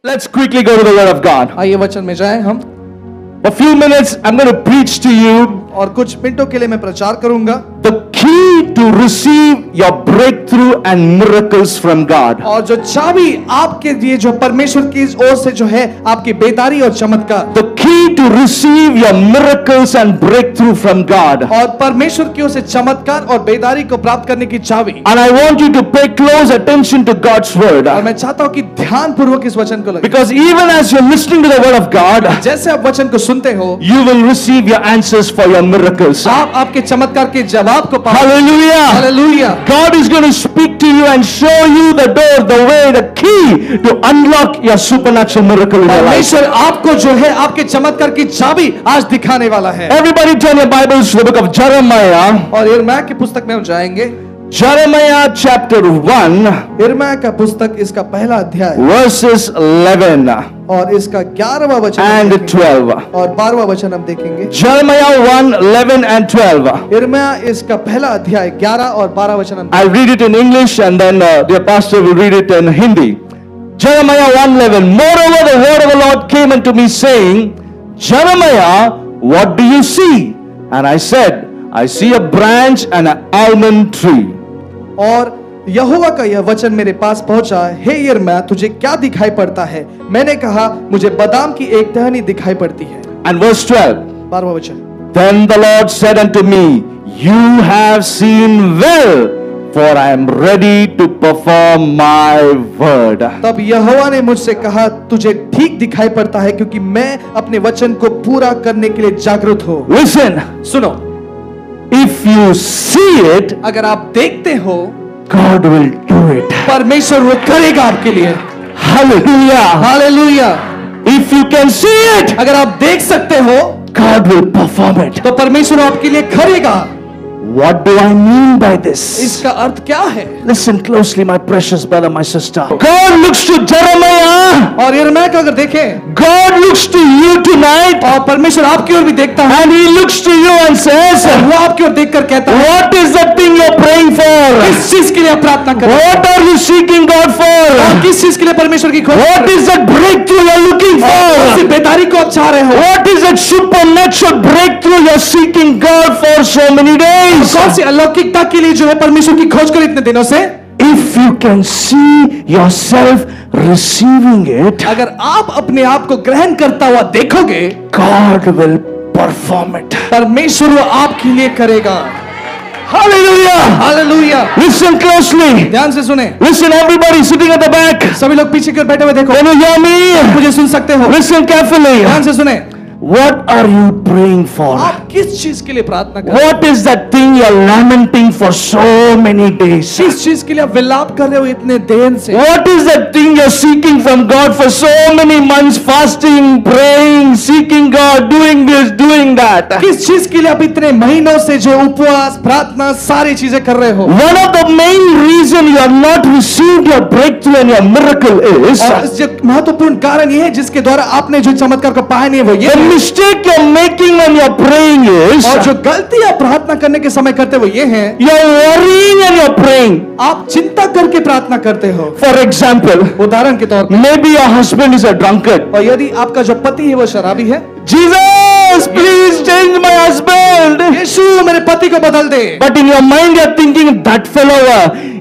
Let's quickly go to the Word of God. आइए वचन में जाएं हम। For a few minutes, I'm going to preach to you और कुछ मिनटों के लिए मैं प्रचार करूंगा the key to receive your breakthrough and miracles from God. और जो चाबी आपके लिए जो परमेश्वर की ओर से जो है आपकी बेदारी और चमत्कार, The key to receive your miracles and breakthrough from God. और परमेश्वर की ओर से चमत्कार और बेदारी को प्राप्त करने की चाबी। And I want you to pay close attention to God's word. और मैं चाहता हूं कि ध्यान पूर्वक इस वचन को लगे, Because even as you're listening to the word of God, जैसे आप वचन को सुनते हो you will receive your answers for your miracles. आप आपके चमत्कार के जवाब को पाओगे। Hallelujah. Hallelujah. God is going to speak to you and show you the door, the way, the key to unlock your supernatural miracle in your life. परमेश्वर आपको जो है आपके चमत्कार की चाबी आज दिखाने वाला है। Everybody turn your Bibles to the book of Jeremiah. और यिर्मयाह की पुस्तक में हम जाएंगे। Jeremiah chapter 1 यिर्मयाह का पुस्तक इसका पहला अध्याय verses 11 और इसका 11वां वचन हम and देखेंगे। 12. और 12वां वचन हम देखेंगे। Jeremiah 1, 11 and 12. यिर्मयाह इसका पहला अध्याय 11 और 12 वचन हम I'll read it in English and then the pastor will read it in Hindi. Jeremiah 1:11. Moreover, the word of the Lord came unto me, saying, Jeremiah, what do you see? And I said, I see a branch and an almond tree. और यहोवा का यह वचन मेरे पास पहुंचा, हे यिर्मयाह तुझे क्या दिखाई पड़ता है? मैंने कहा मुझे बादाम की एक टहनी दिखाई पड़ती है। And verse 12. 12वां वचन। Then the Lord said unto me, You have seen well, for I am ready to perform my word. तब यहोवा ने मुझसे कहा तुझे ठीक दिखाई पड़ता है क्योंकि मैं अपने वचन को पूरा करने के लिए जागरूक हूँ। Listen, सुनो, if you see it, अगर आप देखते हो God will do it. परमेश्वर वो करेगा आपके लिए। Hallelujah. Hallelujah. If you can see it, अगर आप देख सकते हो God will perform it. तो परमेश्वर आपके लिए करेगा। What do I mean by this? इसका अर्थ क्या है? Listen closely, my precious brother, my sister. God looks to Jeremiah. और यिर्मयाह को अगर देखें, God looks to you tonight. और परमेश्वर आपकी ओर भी देखता है, And He looks to you and says, वो आपकी ओर देखकर कहता है, What is the thing you're praying for? किस चीज के लिए आप प्रार्थना कर रहे What are you seeking God हो? for? किस चीज के लिए परमेश्वर की खोज? What is that breakthrough you're looking कौन सी for? बेदारी को आप चाह रहे हो? What is that supernatural breakthrough you're seeking God for so many days? कौन सी अलौकिकता के लिए जो है परमेश्वर की खोज कर इतने दिनों से? If you can see yourself receiving it, अगर आप अपने आप को ग्रहण करता हुआ देखोगे, God will perform it. परमेश्वर वो आपके लिए करेगा। Hallelujah! हालेलुया। Listen closely. ध्यान से सुने, Listen, everybody sitting at the back. सभी लोग पीछे की ओर बैठे हुए देखो, Can you hear me? मुझे सुन सकते हो? Listen carefully. ध्यान से सुने, What are you praying for? आप किस चीज के लिए प्रार्थना कर रहे हो? What is that thing you're lamenting for so many days? किस चीज के लिए आप विलाप कर रहे हो इतने देर से? What is that thing you're seeking from God for so many months, fasting, praying, seeking God, doing this, doing that? किस चीज के लिए आप इतने महीनों से जो उपवास, प्रार्थना, सारी चीजें कर रहे हो? One of the main reason you have not received your breakthrough and your miracle is और जो महत्वपूर्ण कारण ये है जिसके द्वारा आपने जो चमत्कार को पाया नहीं है, वो ये the है, mistake you're making when you're praying is और जो गलती आप प्रार्थना करने के समय करते हो वो ये है, you're worrying and you're praying. आप चिंता करके प्रार्थना करते हो। For example, उदाहरण के तौर पर, maybe your husband is a drunkard. और यदि आपका जो पति है वो शराबी है, Jesus, please change my husband. यीशु मेरे पति को बदल दे। But in your mind you're thinking that fellow,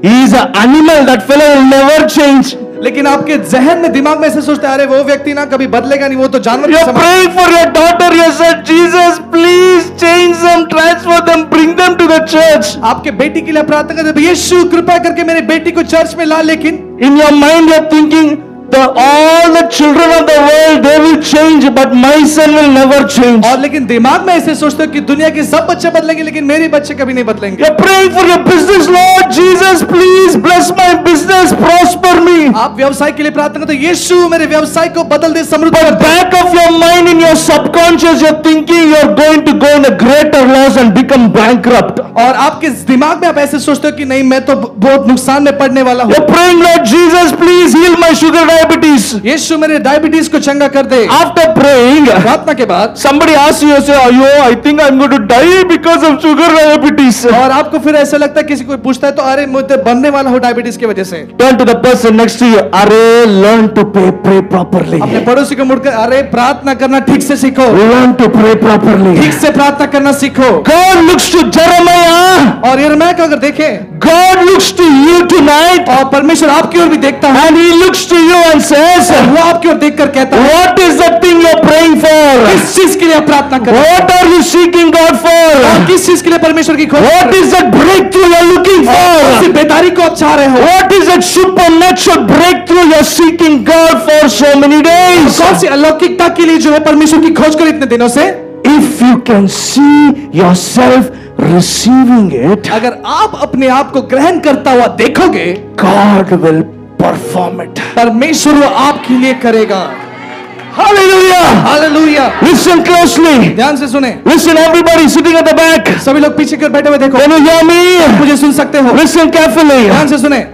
he is an animal, that fellow will never change. लेकिन आपके जहन में, दिमाग में ऐसे सोचते हैं, अरे वो व्यक्ति ना कभी बदलेगा नहीं, वो तो जानवर के You're समान। praying for your daughter, you said, Jesus, please change them, transfer them, bring them to the church. आपके बेटी के लिए प्रार्थना करते हैं, यीशु कृपा करके मेरे बेटी को चर्च में ला, लेकिन In your mind you're thinking, all the children of the world, they will change, but my son will never change. और लेकिन दिमाग में ऐसे सोचते हो कि दुनिया के सब बच्चे बदलेंगे लेकिन मेरे बच्चे कभी नहीं बदलेंगे। You're praying for your business, Lord Jesus, please bless my business, prosper me. आप व्यवसाय के लिए प्रार्थना करते हो, यीशु मेरे व्यवसाय को बदल दे, समृद्ध कर But they. back of your mind, in your subconscious, you're thinking you're going to go in a greater loss and become bankrupt. और आपके दिमाग में आप ऐसे सोचते हो कि नहीं, मैं तो बहुत नुकसान में पड़ने वाला हूँ। You're praying, Lord Jesus, please heal my sugar diabetes. यीशु मेरे डायबिटीज को चंगा कर दे। After praying, प्रार्थना के बाद somebody asks you, say, "Ayo, I think I'm going to die because of sugar diabetes." और आपको फिर ऐसा लगता है, किसी को पूछता है तो अरे मुझे बनने वाला हूँ डायबिटीज की वजह से। Turn to the person next to you "Arey, learn to pray properly. अपने पड़ोसी को मुड़कर अरे प्रार्थना करना ठीक से सीखो, Learn to pray properly." ठीक से प्रार्थना करना सीखो। God looks to Jeremiah. और यिर्मयाह को अगर देखें God looks to you tonight, और परमेश्वर आपकी ओर भी देखता है, and He looks to you and says, वो आपकी ओर देखकर कहता है "What is the thing you're praying for? किस चीज के लिए आप प्रार्थना कर रहे हैं? What are you seeking God और for? किस चीज के लिए परमेश्वर की खोज कर What रहे is that breakthrough you're looking हैं? कौन सी for? बेदारी को आप चाह रहे हो? What is that supernatural breakthrough you're seeking God for so many days? कौन सी अलौकिकता के लिए जो है परमेश्वर की खोज कर इतने दिनों से? If you can see yourself receiving it, अगर आप अपने आप को ग्रहण करता हुआ देखोगे, God will perform it. परमेश्वर वो आपके लिए करेगा। Hallelujah! हालेलुया। Listen closely. ध्यान से सुने, Listen, everybody sitting at the back. सभी लोग पीछे कर बैठे हुए देखो, Can you hear me? मुझे सुन सकते हो? Listen carefully. ध्यान से सुने।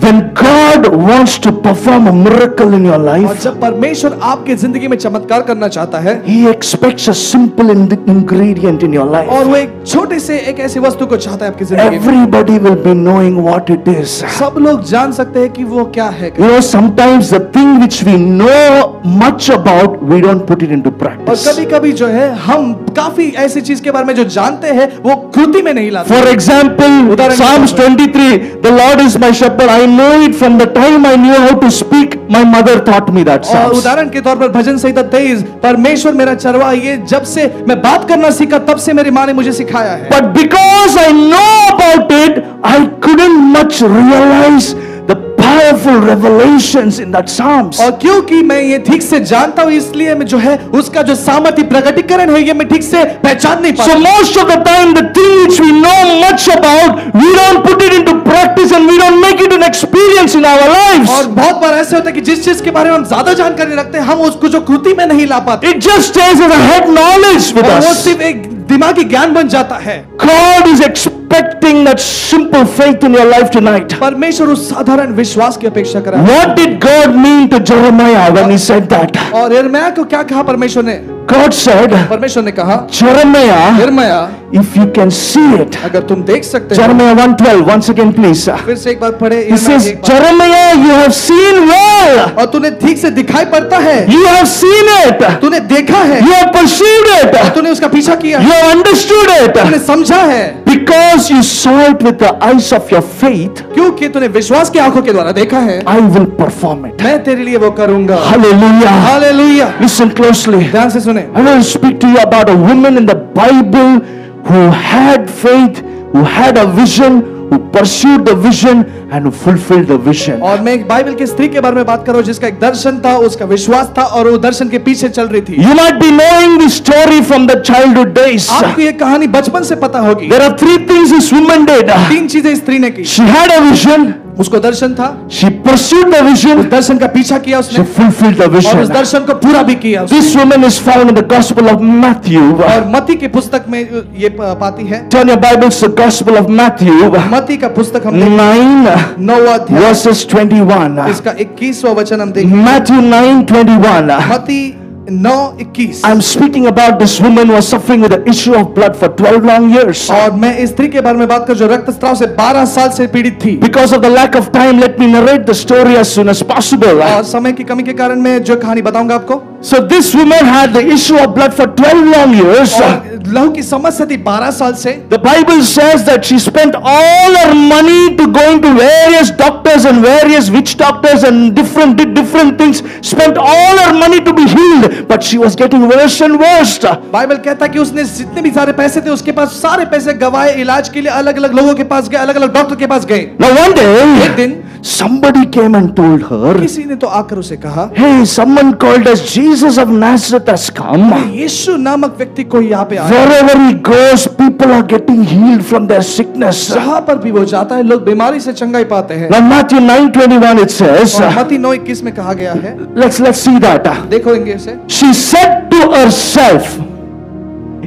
When God wants to perform a miracle in your और life, जब परमेश्वर आपकी जिंदगी में चमत्कार करना चाहता है, He expects a simple ingredient in your life. और वो एक छोटे से एक ऐसी वस्तु को चाहता है आपकी जिंदगी में, Everybody will be knowing what it is. सब लोग जान सकते हैं कि वो क्या है। You know, sometimes the thing which we know much about, we don't put it into और practice. कभी कभी जो है हम काफी ऐसी चीज के बारे में जो जानते हैं वो कृति में नहीं लाते। For example, उदाहरण के Psalms तौर 23, the Lord is my shepherd. I know it from the time I knew how to speak. My mother taught me that और Psalms. उदाहरण के तौर पर भजन संहिता 23, परमेश्वर मेरा चरवाहा, ये जब से मैं बात करना सीखा तब से मेरी माँ ने मुझे सिखाया है। But because I know about it, I couldn't much realize the powerful revelations in that Psalms. और क्योंकि मैं ये ठीक से जानता हूँ इसलिए मैं जो है उसका जो सामर्थ्य प्रकटीकरण है ये मैं ठीक से पहचान नहीं So पाता। most of the time, the thing which we know much about, we don't put it into practice and we don't make it an experience in our और lives. बहुत बार ऐसे होता है कि जिस चीज के बारे में हम ज्यादा जानकारी रखते हैं हम उसको जो कृति में नहीं ला पाते, It just stays as a head knowledge with और वो us. सिर्फ एक दिमागी ज्ञान बन जाता है। God is expecting that simple faith in your life tonight. परमेश्वर उस साधारण विश्वास की अपेक्षा कर रहा है। What did God mean to Jeremiah when he said that? और यिर्मयाह को क्या कहा परमेश्वर ने? God said, परमेश्वर ने कहा, Jeremiah, यिर्मयाह, if you can see it. अगर तुम देख सकते हो, Jeremiah 1:12, once again please. फिर से एक बार पढ़े। He says, Jeremiah, you have seen well. और तूने ठीक से दिखाई पड़ता है, You have seen it. तूने देखा है, You have perceived और it. तूने उसका पीछा किया You है, have understood तूने it. समझा है, Because you saw it with the eyes of your faith, क्योंकि तूने विश्वास की आंखों के द्वारा देखा है, I will perform it. मैं तेरे लिए वो करूंगा। Hallelujah. हालेलुया। Listen closely. ध्यान से सुने, I want to speak to you about a woman in the Bible who had faith, who had a vision, who pursued the vision and who fulfilled the vision. और मैं एक Bible की स्त्री के बारे में बात कर रहा हूं जिसका एक दर्शन था, उसका विश्वास था और वो दर्शन के पीछे चल रही थी। You might be knowing this story from the childhood days. आपको ये कहानी बचपन से पता होगी। There are three things this woman did. तीन चीजें स्त्री ने की, She had a vision, उसको दर्शन था, she pursued the उस vision, दर्शन का पीछा किया she उसने fulfilled the और उस vision. दर्शन को पूरा भी किया उसने। This woman is found in the Gospel of Matthew. और मत्ती की पुस्तक में ये पाती है। Turn your Bibles to the Gospel of Matthew, मत्ती का पुस्तक हम देखें, 9 9वां अध्याय, verses 21. इसका 21वां वचन हम देखें। Matthew 9:21. मत्ती 9:21। I'm speaking about this woman who was suffering with the issue of blood for 12 long years. और मैं इस स्त्री के बारे में बात कर जो रक्तस्राव से 12 साल से पीड़ित थी। Because of the lack of time, let me narrate the story as soon as possible. और समय की कमी के कारण मैं जो कहानी बताऊंगा आपको। So this woman had the issue of blood for 12 long years. और लहू की समस्या थी 12 साल से। The Bible says that she spent all her money to going to various doctors and various witch doctors and did different things. Spent all her money to be healed, but she was getting worse and worse. Bible कहता है कि उसने जितने भी सारे पैसे थे उसके पास सारे पैसे गवाए, इलाज के लिए अलग अलग लोगों के पास गए, अलग अलग डॉक्टर के पास गए। Now one एक day, दिन somebody came and told her, किसी ने तो आकर उसे कहा, hey, someone called us Jesus of Nazareth has come. यीशु नामक व्यक्ति कोई यहाँ पे आया। Wherever he goes, people are getting healed from their sickness. जहाँ पर भी वो जाता है लोग बीमारी से चंगाई पाते हैं। Now Matthew 9:21 it says, और मत्ती 9:21 में कहा गया है, let's see that. देखोगे इसे। She said to herself,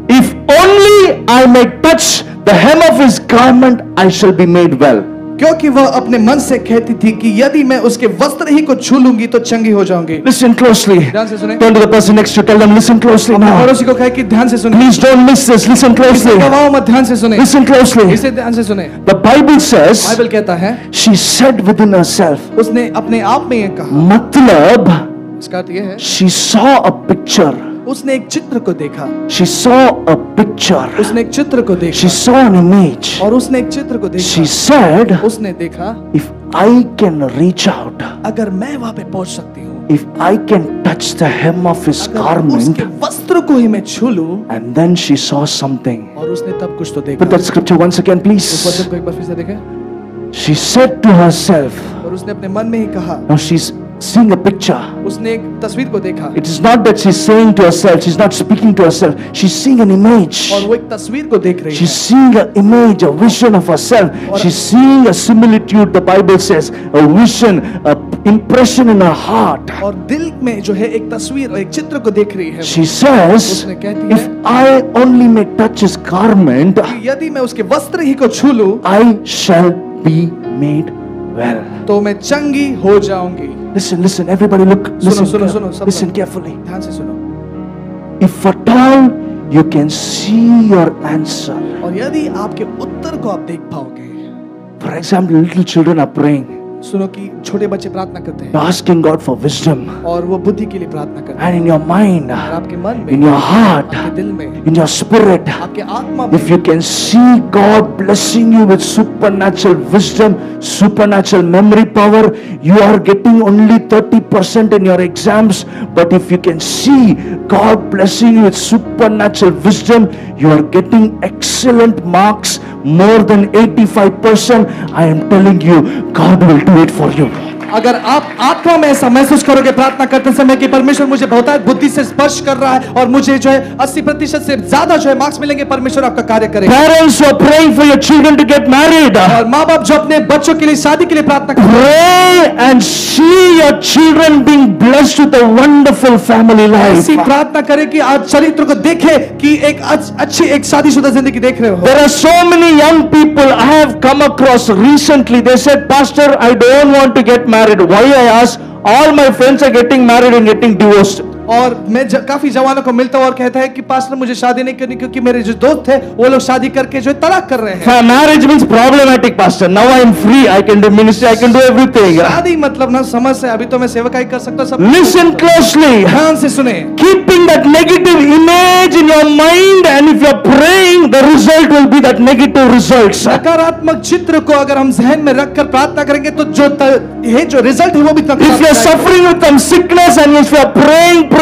if only I may touch the hem of his garment, I shall be made well. क्योंकि वह अपने मन से कहती थी कि यदि मैं उसके वस्त्र ही को छू लूंगी तो चंगी हो जाऊंगी। Listen closely. ध्यान से सुने। Turn to the person next to you. Tell them, listen closely now. पड़ोसी को कहे कि ध्यान से सुने। Please don't miss this. Listen इसे closely. गवाओ मत, ध्यान से सुने। Listen closely. इसे ध्यान से सुने। The Bible says बाइबल कहता है she said within herself. उसने अपने आप में ये कहा। मतलब इसका अर्थ ये है she saw a picture. उसने एक चित्र को देखा। She saw a picture. उसने एक चित्र को She देखा saw an image. और उसने एक चित्र को She देखा। said, उसने देखा if I can reach out, अगर मैं वहां पे पहुंच सकती हूँ, if I can touch the hem of his अगर garment, उसके वस्त्र को ही मैं छू लूं, and then she saw something. और उसने तब कुछ तो Put देखा। that scripture once again, उस please. वचन को एक बार फिर से देखें। She said to herself, और उसने अपने मन में ही कहा। now she's seeing a picture. उसने एक तस्वीर को देखा It is not that she's saying to herself, she's not speaking to herself, she's seeing an image. और वो एक तस्वीर को देख रही She's है। seeing an image, a vision of herself. She's seeing a similitude, the Bible says, a vision, a impression in her heart. और दिल में जो है एक तस्वीर, एक चित्र को देख रही है। She says, उसने कहती if है I only may touch his garment, कि यदि मैं उसके वस्त्र ही को छू लूं I shall be made well. तो मैं चंगी हो जाऊंगी। Listen, listen, everybody look, listen, सुनो, सुनो, सब listen लोग। carefully. ध्यान से सुनो। If at all you can see your answer. और यदि आपके उत्तर को आप देख पाओगे, For example, little children are praying. सुनो कि छोटे बच्चे प्रार्थना करते हैं You're asking God for wisdom. और वो बुद्धि के लिए प्रार्थना करते हैं। And in your mind, और आपके मन में, in your heart, आपके दिल में, in your spirit, आपके आत्मा में, if you can see God blessing you with supernatural wisdom, supernatural memory power, you are getting only 30% in your exams. But if you can see God blessing you with supernatural wisdom, you are getting excellent marks, more than 85%. I am telling you, God will do it for you. अगर आप आत्मा में ऐसा महसूस करोगे प्रार्थना करते समय कि परमेश्वर मुझे बहुतायत बुद्धि से स्पर्श कर रहा है और मुझे जो है 80% से ज्यादा जो है मार्क्स मिलेंगे, परमेश्वर आपका कार्य करेगा। Parents who are praying for your children to get married, और माँ बाप जो अपने बच्चों के लिए शादी के लिए प्रार्थना करते हैं, pray and see your children being blessed with a wonderful family life. ऐसी प्रार्थना करें कि आज चरित्र को देखे कि एक अच्छी एक शादीशुदा जिंदगी देख रहे हो। There are so many young people I have come across recently. They said, Pastor, I don't want to get married. Why? I asked. All my friends are getting married and getting divorced. और मैं काफी जवानों को मिलता हूँ और कहता है कि पास्टर मुझे शादी नहीं करनी क्योंकि मेरे जो दोस्त थे वो लोग शादी करके जो है तलाक कर रहे हैं। Marriage means problematic, Pastor. Now I am free. I can do ministry. I can do everything. शादी मतलब ना समस्या, अभी तो मैं सेवकाई कर सकता हूँ सब। Listen closely. ध्यान से सुने। Keeping that negative image in your mind, and if you are praying, the result will be that negative results. नकारात्मक चित्र को अगर हम जहन में रखकर प्रार्थना करेंगे तो जो रिजल्ट है वो भी If you are suffering with some sickness and if you are praying,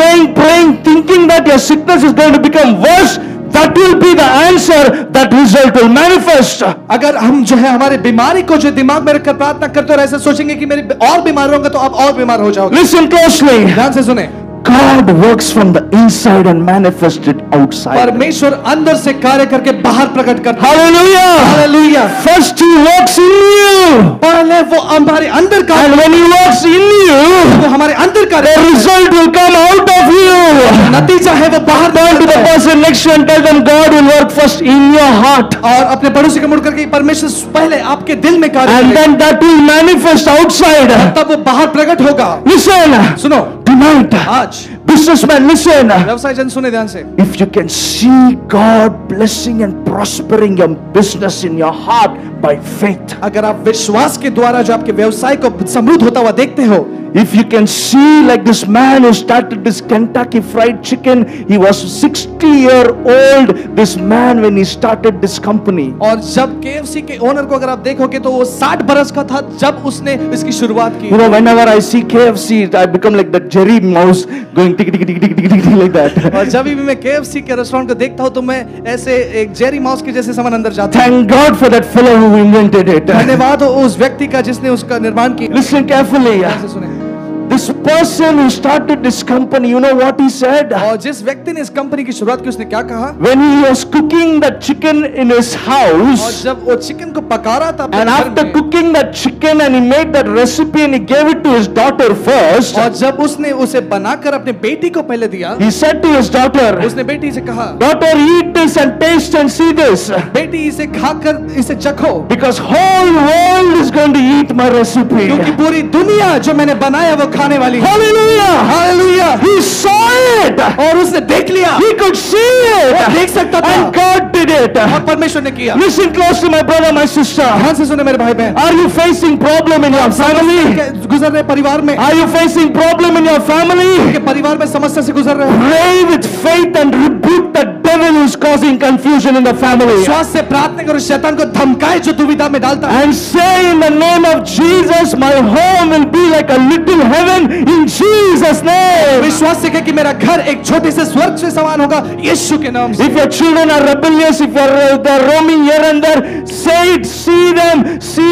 thinking that your sickness is going to become worse, that will be the answer, that result will manifest. अगर हम जो है हमारे बीमारी को जो दिमाग में रखकर प्रार्थना करते और ऐसा सोचेंगे कि मेरी और बीमार होंगे तो आप और बीमार हो जाओगे। Listen closely. ध्यान से सुने। God works from the inside and manifests it outside. परमेश्वर अंदर से कार्य करके बाहर प्रकट करता है। Hallelujah. Hallelujah. First He works in you. पहले वो हमारे अंदर कार्य, And when He works in you, वो हमारे अंदर कार्य, the result will come out of you. नतीजा है वो बाहर Turn to the निकलता है। person next to you and tell them God will work first in your heart. और अपने पड़ोसी को मुड़ करके परमेश्वर पहले आपके दिल में कार्य And करेगा, then that will manifest outside. तब वो बाहर प्रकट होगा। Listen, सुनो, tonight, आज businessman, listen. व्यवसाय जन सुने ध्यान से। If you can see God blessing and prospering your business in your heart by faith, अगर आप विश्वास के द्वारा जो आपके व्यवसाय को समृद्ध होता हुआ देखते हो, if you can see like this man who started this Kentucky Fried Chicken, he was 60-year-old, this man, when he started this company. और जब KFC के ओनर को अगर आप देखोगे तो वो 60 बरस का था जब उसने इसकी शुरुआत की। You know, whenever I see KFC, I become like that Jerry Mouse going tick tick tick tick tick tick like that. और जब भी मैं KFC के रेस्टोरेंट को देखता हूँ तो मैं ऐसे एक जेरी माउस के जैसे सामान अंदर जाता हूँ। Thank God for that fellow who invented it. धन्यवाद हो उस व्यक्ति का जिसने उसका निर्माण किया। Listen carefully. ध्यान से सुने। This person who started this company, you know what he said? और जिस व्यक्ति ने इस कंपनी की शुरुआत की उसने क्या कहा? When he was cooking the chicken in his और house, जब वो चिकन को पका रहा था अपने and घर after में, cooking that chicken and he made that recipe and he gave it to his daughter first, और जब उसने उसे बनाकर अपने बेटी को पहले दिया, he said to his daughter, उसने बेटी से कहा, daughter, eat this and taste and see this, बेटी इसे खाकर इसे चखो, because whole world is eat my recipe. क्योंकि पूरी दुनिया जो मैंने बनाया वो खाने वाली है। Hallelujah! Hallelujah. He saw it. और उसने देख लिया, He could see वो it. देख सकता था, And God did it. और परमेश्वर ने किया। Listen closely, my brother, my sister. ध्यान से सुने मेरे भाई बहन, Are you facing problem in your family? गुजर रहे परिवार में, Are you facing problem in your family? के परिवार में समस्या से गुजर रहे हो, Pray with faith and rebuke the devil who is causing confusion in the family. विश्वास से प्रार्थना करो, शैतान को धमकाए जो दुविधा में डालता है, And say in the name of Jesus, my home will be like a little heaven in Jesus' name. विश्वास से कहे कि मेरा घर एक छोटे से स्वर्ग से समान होगा यीशु के नाम से। If your children are rebellious, if they're roaming here and there, say it, see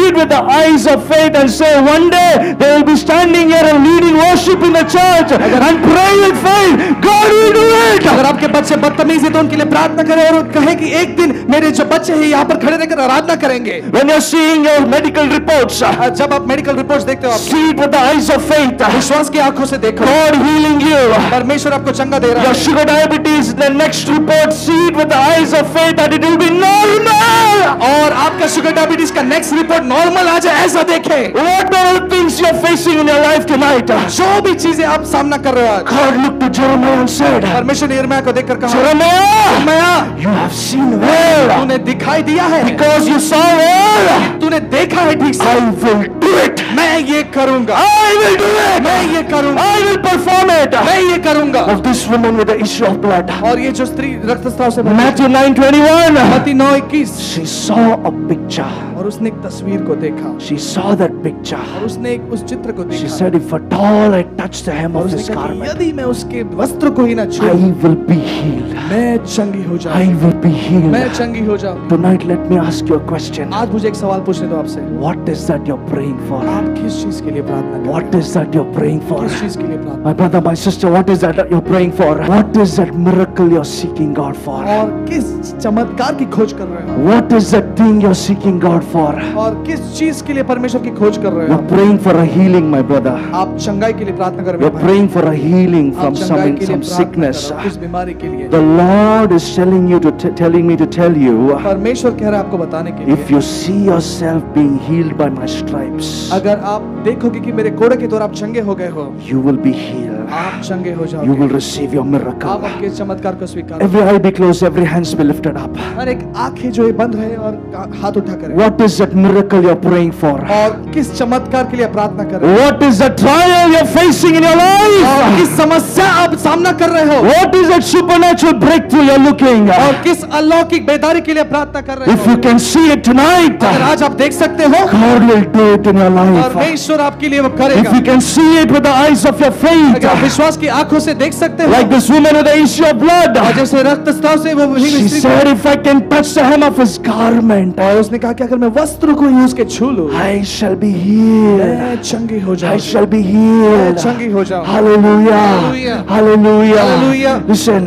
it with the eyes of faith, and say one day they will be standing here and leading worship in the church and pray with faith. God will do it. अगर आपके बच्चे बदतमीज हैं तो उनके लिए प्रार्थना करें और कहे कि एक दिन मेरे जो बच्चे हैं यहाँ पर खड़े रहकर आराधना करेंगे। When you're seeing your medical reports, जब आप मेडिकल रिपोर्ट्स देखते हो, आप see it with the eyes of faith. विश्वास की आंखों से देखो, God healing you. परमेश्वर आपको चंगा दे रहा Your है। sugar diabetes, the next report, see it with the eyes of faith that it will be normal. और आपका शुगर डायबिटीज का नेक्स्ट रिपोर्ट नॉर्मल आ जाए ऐसा देखें। What are the things you're facing in your life tonight? जो भी चीजें आप सामना कर रहे हो आज, God looked to Jeremiah and said, परमेश्वर ने यिर्मयाह को देखकर कहा, Jeremiah, यिर्मयाह, you have seen well. तूने दिखाई दिया है, Because you saw well, तूने देखा है ठीक से, I will do it. मैं ये करूंगा, I will do it. मैं ये करूंगा, I will perform it. मैं ये करूंगा। Of this woman with the issue of blood. और ये जो स्त्री रक्तस्राव से भरी, Matthew 9:21. मत्ती 9:21, She saw a picture. और उसने एक तस्वीर को देखा, She saw that picture. और उसने एक उस चित्र को She देखा, said, if at all I touch the hem और of उसने his कहा कि garment, यदि मैं उसके वस्त्र को ही ना छूऊं, I will be healed. मैं चंगी हो I जाऊंगी, will be मैं healed. चंगी हो जाऊंगी। Tonight, let me ask you a question. आज मुझे एक सवाल पूछने दो आपसे, What is that you're praying for? आप किस चीज के लिए प्रार्थना कर रहे What is that you're praying हो? for? किस चीज के लिए प्रार्थना, My brother, my sister, what is that you're praying for? What is that miracle you're seeking God for? और किस चमत्कार की खोज कर रहे हो, What is that thing you're seeking God for? और किस चीज के लिए परमेश्वर की खोज कर रहे हो? You're praying for a healing, my brother. आप चंगाई के लिए प्रार्थना कर रहे You're हो, praying for a healing आप from चंगाई के लिए some प्रार्थना sickness. कर रहे हो, किस बीमारी के लिए? The Lord is telling you telling me to tell you, परमेश्वर कह रहा है आपको बताने के लिए, if you see yourself being healed by my stripes, अगर आप देखोगे कि मेरे कोड़े के द्वारा आप चंगे हो गए हो, you will be healed. आप चंगे हो You जाओगे, will receive your आप miracle. आपके चमत्कार को स्वीकार। Every eye be closed, every hands be lifted up. हर एक आंखें जो है बंद रहे और हाथ उठा करें, What is that miracle you're praying for? और किस चमत्कार के लिए प्रार्थना कर रहे हो, What is the trial you're facing in your और life? किस समस्या आप सामना कर रहे हो, What is that supernatural breakthrough you're looking और at? किस अलौकिक बेदारी के लिए प्रार्थना कर रहे If हो। you can see it tonight, अगर आज आप देख सकते हो, God will do it in your और life. ईश्वर आपके लिए वो If करेगा। you can see it with the eyes of your faith, अगर आप विश्वास की आंखों से देख सकते हो, like this woman with the issue of blood, और जैसे रक्तस्राव से वो वही she स्त्री, said, if I can touch the hem of his garment, और उसने कहा कि अगर मैं वस्त्र को ही उसके छू लूं, I shall be healed. मैं चंगी हो I जाऊं, shall be मैं healed. चंगी हो जाऊं। Hallelujah. Hallelujah. Hallelujah. Hallelujah. Listen,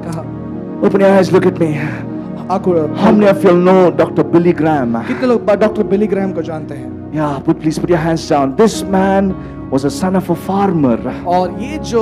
कहा, open your eyes, look at me. आंखों, How many of you know Dr. Billy Graham? कितने लोग डॉक्टर बिली ग्रैहम को जानते हैं? Yeah, please put your hands down. This man was a son of a farmer. और ये जो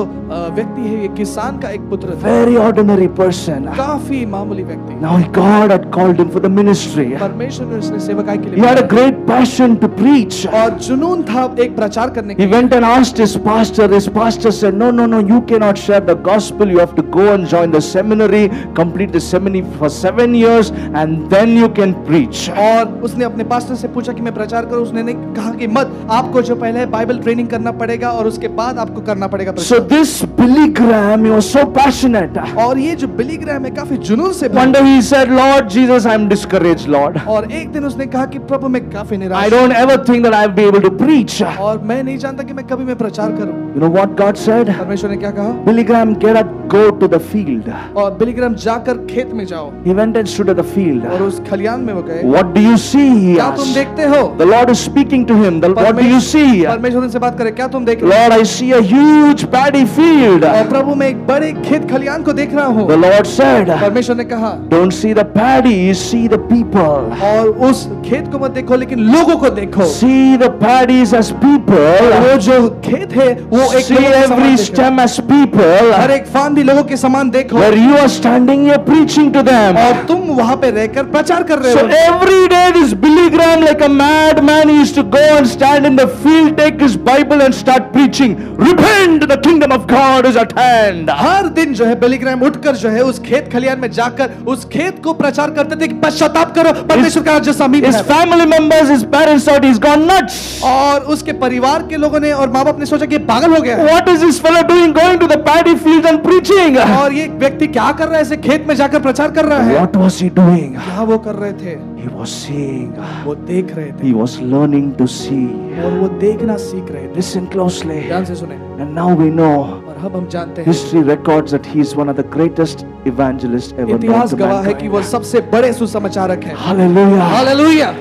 व्यक्ति है, ये किसान का एक पुत्र था, Very ordinary person. काफी मामूली व्यक्ति। Now God had called him for the ministry. परमेश्वर ने उसने सेवकाई के He लिए had a बुलाया, great passion to preach. और जुनून था एक प्रचार करने He के। went and asked his pastor. His pastor said, no, you cannot share the gospel. You have to go and join the seminary, complete the seminary for 7 years, and then you can preach. और उसने अपने pastor से पूछा कि मैं प्रचार करूं, उसने नहीं कहा कि मत, आपको जो पहले बाइबल ट्रेनिंग करना पड़ेगा और उसके बाद आपको करना पड़ेगा So प्रचार। this Billy Graham, he was so passionate. और ये जो बिली ग्रैहम है काफी जुनून से One भरा। day he said, Lord Jesus, I'm discouraged, Lord. और एक दिन उसने कहा कि प्रभु मैं काफी I निराश don't ever think that I'll be able to preach. हूं, और मैं नहीं जानता कि मैं कभी मैं प्रचार करूं। You know what God said? परमेश्वर ने क्या कहा? Billy Graham, get up, go to the field. और बिली ग्रैहम जाकर खेत में जाओ, He went and stood at the field. और उस खलियान में वो गए। What do you see? He क्या तुम asked. देखते हो? The Lord is speaking to him. What do you see? परमेश्वर उनसे बात करे, क्या तुम देख रहे Lord, I see a huge paddy field. हो? और प्रभु मैं एक बड़े खेत खलियान को देख रहा हूँ। The Lord said, परमेश्वर ने कहा, Don't see the paddies, see the people. और उस खेत को मत देखो लेकिन लोगों को देखो। See the paddies as people. वो जो खेत है वो एक See लोगों के समान every देखो। stem as people. हर एक फांदी लोगों के समान देखो। Where you are standing, you are preaching to them. और तुम वहां पे रहकर प्रचार कर रहे So हो। every day this Billy Graham, like a madman, he used to go and stand in the field, take his Bible and start preaching. Repent, the kingdom of God is at hand. हर दिन जो है Billy Graham उठकर जो है उस खेत खलियान में जाकर उस खेत को प्रचार करते थे कि पश्चाताप करो, परमेश्वर का राज्य समीप His है। family members, his parents thought he's gone nuts. और उसके परिवार के लोगों ने और माँ बाप ने सोचा कि ये पागल हो गया है। What is this fellow doing, going to the paddy field and preaching? और ये व्यक्ति क्या कर रहा है, ऐसे खेत में जाकर प्रचार कर रहा है। What was he doing? क्या वो कर रहे थे? He was seeing. वो देख रहे थे He was learning to see. और वो देखना सीख रहे थे। Listen closely. ध्यान से सुने। And now we know. और अब हम जानते हैं History records that he is one of the greatest evangelists ever known इतिहास to गवाह है कि वो mankind. सबसे बड़े सुसमाचारक हैं। Hallelujah. Hallelujah.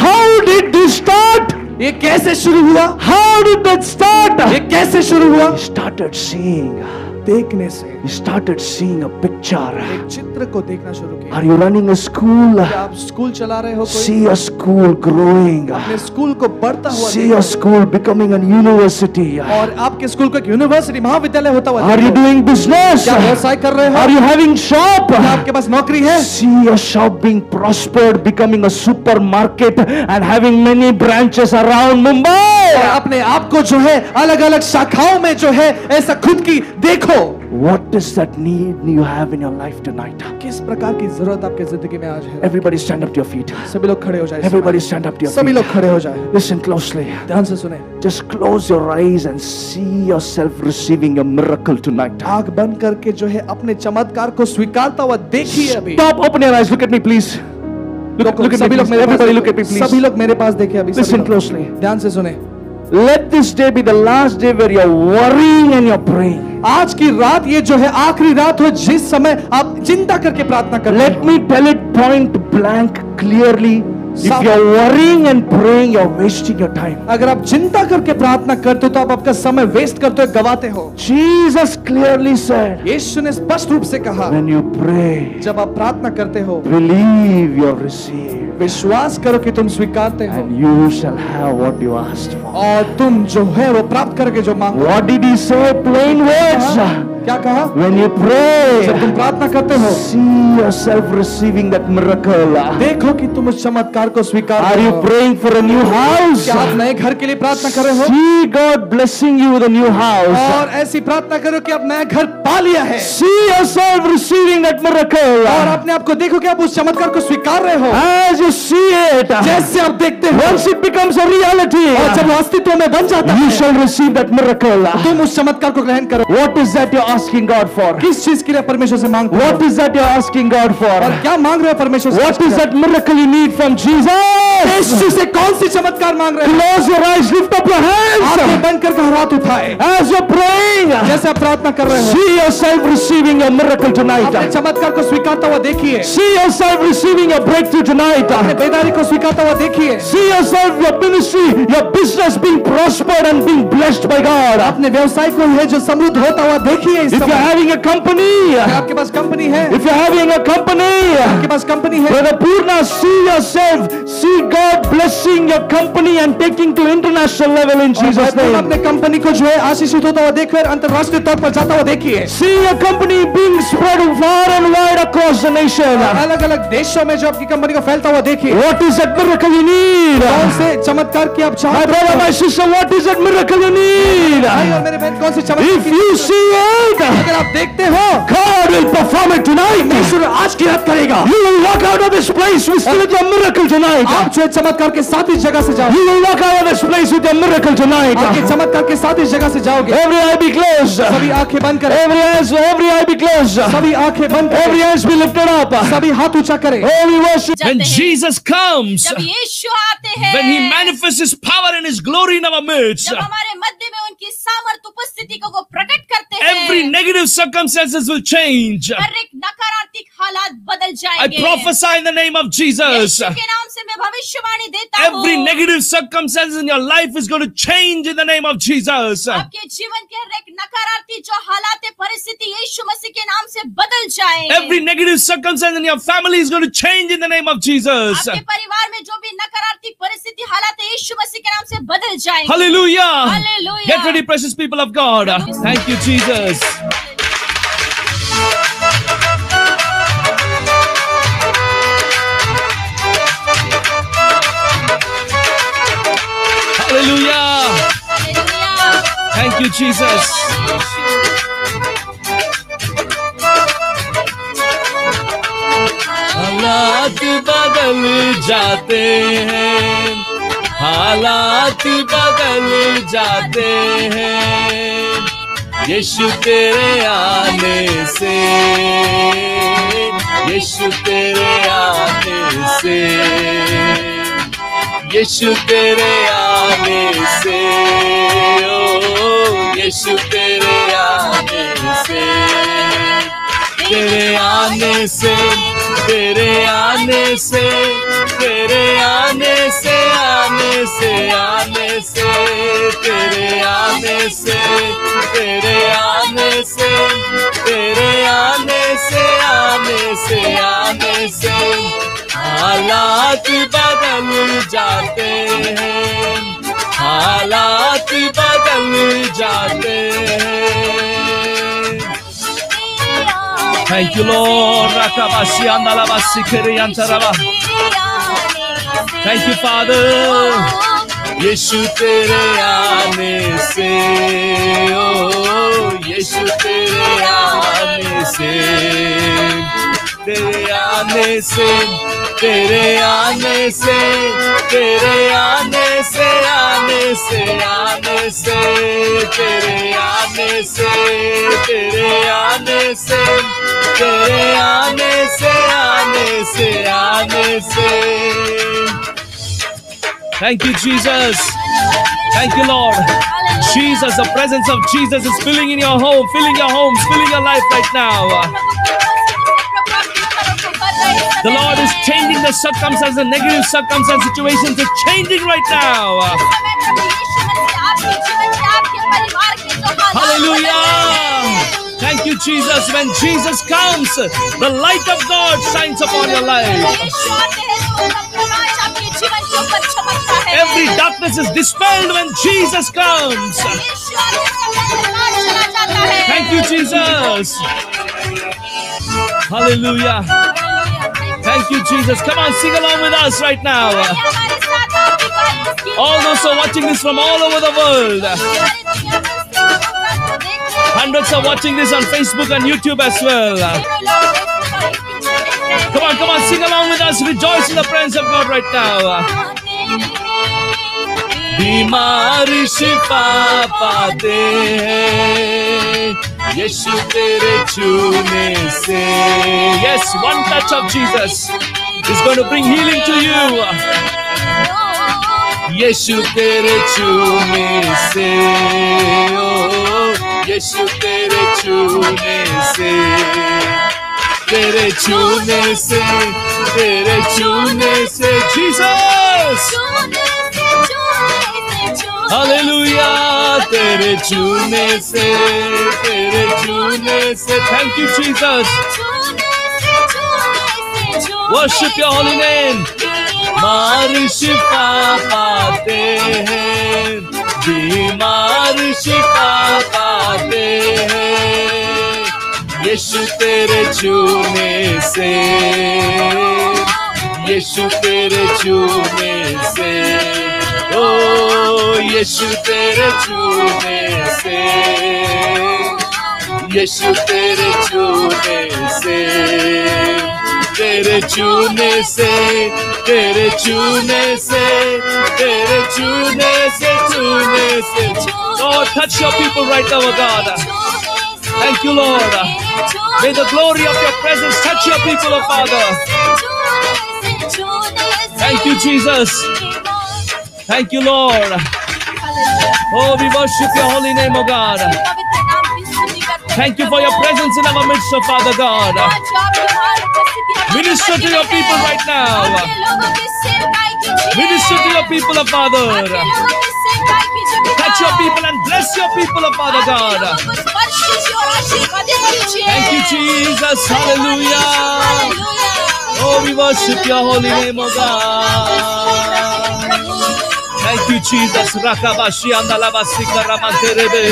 How did this start? ये कैसे शुरू हुआ? How did that start? ये कैसे शुरू हुआ? He started seeing. देखने से। He started seeing a picture. एक चित्र को देखना शुरू किया। Are you running a school? क्या आप स्कूल चला रहे हो कोई? See a school growing. अपने स्कूल को बढ़ता हुआ See देखो। a school becoming a university. और आपके स्कूल को एक यूनिवर्सिटी महाविद्यालय होता हुआ Are you देखो। doing business? क्या व्यवसाय कर रहे हो? Are you having shop? क्या आपके पास नौकरी है? See a shop being prospered, becoming a supermarket and having many branches around और Mumbai. अपने आप को जो है अलग अलग शाखाओं में जो है ऐसा खुद की देखो। What is that need you have in your life tonight? किस प्रकार की जरूरत आपके जिंदगी में आज है? Everybody stand up to your feet. सभी लोग खड़े हो जाए। Everybody stand up to your सभी feet. लोग खड़े हो जाए। Listen closely. ध्यान से सुने। Just close your eyes and see yourself receiving a miracle tonight. आंख बंद करके जो है अपने चमत्कार को स्वीकारता हुआ देखिए अभी। Stop, open your eyes. Look at me, please. Look at me, सभी लोग please. मेरे पास Everybody देखो। look at me, please. सभी लोग मेरे पास देखिए अभी। सभी Listen लोग। closely. ध्यान से सुने। Let this day be the last day where you're worrying and you're praying. आज की रात ये जो है आखिरी रात हो जिस समय आप चिंता करके प्रार्थना करते Let me tell it point blank clearly. If you're worrying and praying, you're wasting your time. अगर आप चिंता करके प्रार्थना करते हो तो आप आपका समय वेस्ट करते हो, गवाते हो। Jesus clearly said, यीशु ने स्पष्ट रूप से कहा, when you pray, जब आप प्रार्थना करते हो believe you've received, विश्वास करो कि तुम स्वीकारते हो and you shall have what you asked for. और तुम जो है वो प्राप्त करके जो मांगो। What did he say? Plain words. क्या कहा? When you pray, जब तुम प्रार्थना करते हो see yourself receiving that miracle. देखो कि तुम उस चमत्कार को स्वीकार Are you praying for a new house? क्या आप नए घर के लिए प्रार्थना कर रहे हो? See God blessing you with a new house. और ऐसी प्रार्थना करो कि आप नया घर पा लिया है See yourself receiving that miracle. और अपने आप को देखो कि आप उस चमत्कार को स्वीकार रहे हो। As you see it, जैसे आप देखते हो once it becomes a reality, और जब वो अस्तित्व में बन जाता you है shall receive that miracle. तुम उस चमत्कार को ग्रहण करो। What is that you're asking God for? किस चीज के लिए परमेश्वर से मांगते हो? What is that you're asking God for? और क्या मांग रहे हो परमेश्वर से? What is that miracle you need from Jesus? यीशु से कौन सी चमत्कार मांग रहे हो? Close your eyes, lift up your आंखें hands. बंद करके हाथ उठाए As you're praying, जैसे आप प्रार्थना कर रहे हो see yourself receiving your miracle अपने tonight. चमत्कार को स्वीकारता हुआ देखिए, See yourself receiving your breakthrough tonight. अपने बेदारी को स्वीकारता हुआ देखिए, See yourself, your ministry, your business being prospered and being blessed by God. अपने व्यवसाय को है जो समृद्ध होता हुआ देखिए। इस If you're समय having a company, आपके पास कंपनी है, if you're having a company, आपके पास कंपनी है, Brother Purna, see yourself, see God blessing your company and taking to international level in Jesus' और name. अपने कंपनी को जो है आशीषित होता हुआ देखिए, अंतरराष्ट्रीय तौर पर जाता हुआ देखिए। See your company being spread far and wide across the nation. अलग अलग देशों में जो आपकी कंपनी को फैलता हुआ देखिए। What is that miracle you need? कौन से चमत्कार की आप My चाहते brother, हो? my sister, what is that miracle you need? भाई और मेरे बहन, कौन से चमत्कार If you see it, अगर आप देखते हो God will perform it tonight. परमेश्वर आज की रात करेगा। You will walk out of this place with your miracle tonight. आप जो है चमत्कार के साथ इस जगह से जाओ। You will walk out of this place with your miracle tonight. आपके चमत्कार के साथ इस जगह से जाओगे। Every eye be closed. सभी आंखें बंद करें, Every eye be closed. सभी आंखें बंद Every करें, hands be lifted up. सभी हाथ ऊंचा करें। Oh, we worship. When जाते हैं। Jesus comes, जब यीशु आते हैं, when He manifests His power and His glory in our midst, जब हमारे मध्य में उनकी सामर्थ उपस्थिति को वो प्रकट करते हैं, every negative circumstances will change. हर एक नकारात्मक हालात बदल I जाएंगे। prophesy in the name of Jesus. यीशु के नाम से मैं भविष्यवाणी देता हूँ, Every negative circumstance in your life is going to change in the name of Jesus. आपके जीवन के हर एक नकारात्मक जो हालात है, परिस्थिति यीशु मसीह के नाम से बदल जाए। Every negative circumstance in your family is going to change in the name of Jesus. आपके परिवार में जो भी नकारात्मक परिस्थिति हालात है, यीशु मसीह के नाम से बदल जाएंगे। Hallelujah. Hallelujah. Get ready, precious people of God. Thank you, Jesus. Hallelujah. Hallelujah. Thank you, Jesus. हालात बदल जाते हैं, हालात बदल जाते हैं, यीशु तेरे आने से, यीशु तेरे आने से, यीशु तेरे आने से, ओ यीशु तेरे आने से, तेरे आने से, तेरे आने से, तेरे आने से, आने से, आने से, तेरे आने से, तेरे आने से, तेरे आने से, आने से, आने से, हालात बदल जाते हैं, हालात बदल जाते हैं। Thank you, Lord. Thank you, Father. यीशु तेरे आने से, ओ यीशु तेरे आने से, तेरे आने से, तेरे आने से, तेरे आने से, आने से, आने से, तेरे आने से, तेरे आने से, तेरे आने से, आने से, आने से। Thank you, Jesus. Thank you, Lord. Jesus, the presence of Jesus is filling in your home, filling your homes, filling your life right now. The Lord is changing the circumstances, the negative circumstance situations are changing right now. Hallelujah. Thank you, Jesus. When Jesus comes, the light of God shines upon your life. Every darkness is dispelled when Jesus comes. Thank you, Jesus. Hallelujah. Thank you, Jesus. Come on, sing along with us right now. All those who are watching this from all over the world. Hundreds are watching this on Facebook and YouTube as well. Come on, sing along with us. Rejoice in the presence of God right now. बीमार शिफा पाते हैं यीशु तेरे छूने से. Yes, one touch of Jesus is going to bring healing to you. यीशु तेरे छूने से, ओ यीशु तेरे छूने से, तेरे छूने से, तेरे छूने से, जीसस. हालेलुया, तेरे छूने से, तेरे छूने से. Thank you, Jesus. Worship your holy name. बीमार शिफा पाते हैं, बीमार शिफा पाते हैं यीशु तेरे छूने से, यीशु तेरे छूने से, ओ यीशु तेरे छूने से, यीशु तेरे छूने से, तेरे छूने से, तेरे छूने से, तेरे छूने से, छूने से. Lord, touch your people right now, God. Thank you, Lord. May the glory of your presence touch your people, oh Father. Thank you, Jesus. Thank you, Lord. Oh, we worship your holy name, oh God. Thank you for your presence in our midst, oh Father God. आज आप हमारी उपस्थिति हमारे Minister Madhya to your में people है। right now. अपने लोगों की सेवकाई कीजिए। Minister to your people, oh अपने Father. लोगों की सेवकाई कीजिए पिता। Touch your people and bless your people, oh Father अपने God. लोगों को स्पर्श कीजिए और आशीर्वादित कीजिए। Thank you, Jesus. Hallelujah. Hallelujah. Oh, we worship your holy name, oh God. Thank you, Jesus. Rakabashi andalabasi karamanterebe.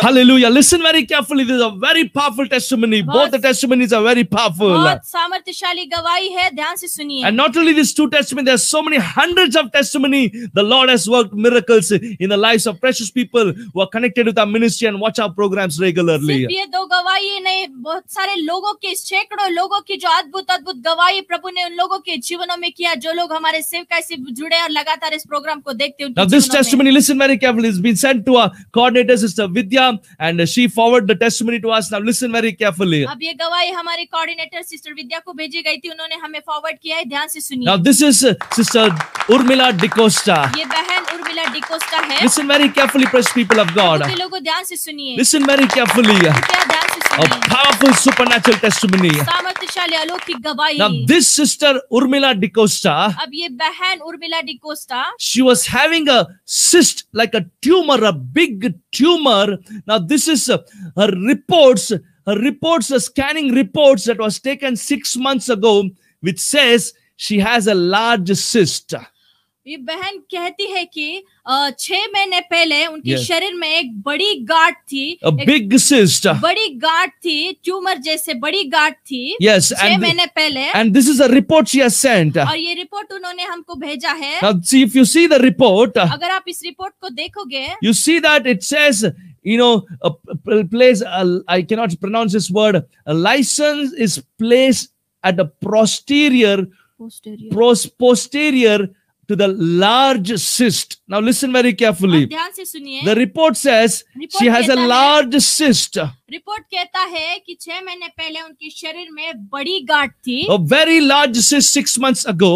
Hallelujah. Listen very carefully. This is a very powerful testimony. Both the testimonies are very powerful. बहुत सामर्थ्यशाली गवाही है, ध्यान से सुनिए। And not only these two testimonies, there are so many hundreds of testimony. The Lord has worked miracles in the lives of precious people who are connected with our ministry and watch our programs regularly. सिर्फ ये दो गवाही नहीं, बहुत सारे लोगों की, सैकड़ों लोगों की जो अद्भुत अद्भुत गवाही प्रभु ने उन लोगों के जीवनों में किया, जो लोग हमारे सेवकाई से जुड़े और लगातार इस प्रोग्राम को देखते हैं। Now this testimony, listen very carefully, it's been sent to our coordinator, Sister Vidya, and she forwarded the testimony to us. Now listen very carefully. अब ये गवाही हमारे कोऑर्डिनेटर सिस्टर विद्या को भेजी गई थी, उन्होंने हमें फॉरवर्ड किया है, ध्यान से सुनिए। Now this is Sister Urmila D'Costa. ये बहन उर्मिला डिकोस्टा है। Listen very carefully, precious people of God. के लोगों ध्यान से सुनिए। Listen very carefully. क्या ध्यान से A सुनिए। powerful supernatural testimony. सामर्थ्यशाली अलौकिक गवाही। Now this sister Urmila D'Costa, अब ये बहन Urmila D'Costa, she was having a cyst, like a tumor, a big tumor. Now this is her reports, scanning reports that was taken 6 months ago, which says she has a large cyst. ये बहन कहती है कि 6 महीने पहले उनके Yes. शरीर में एक बड़ी गांठ थी, A big cyst. बड़ी गांठ थी, ट्यूमर जैसे बड़ी गांठ थी। Yes, 6 महीने पहले। and this is a report she has sent. और ये रिपोर्ट उन्होंने हमको भेजा है। Now see, if you see the report, अगर आप इस रिपोर्ट को देखोगे, you see that it says, you know, I cannot pronounce this word, a license is placed at the posterior to the large cyst. Now listen very carefully. ध्यान से सुनिए। The report says Report she has a कहता है- large cyst, report कहता है कि 6 महीने पहले उनके शरीर में बड़ी गांठ थी। a very large cyst 6 months ago.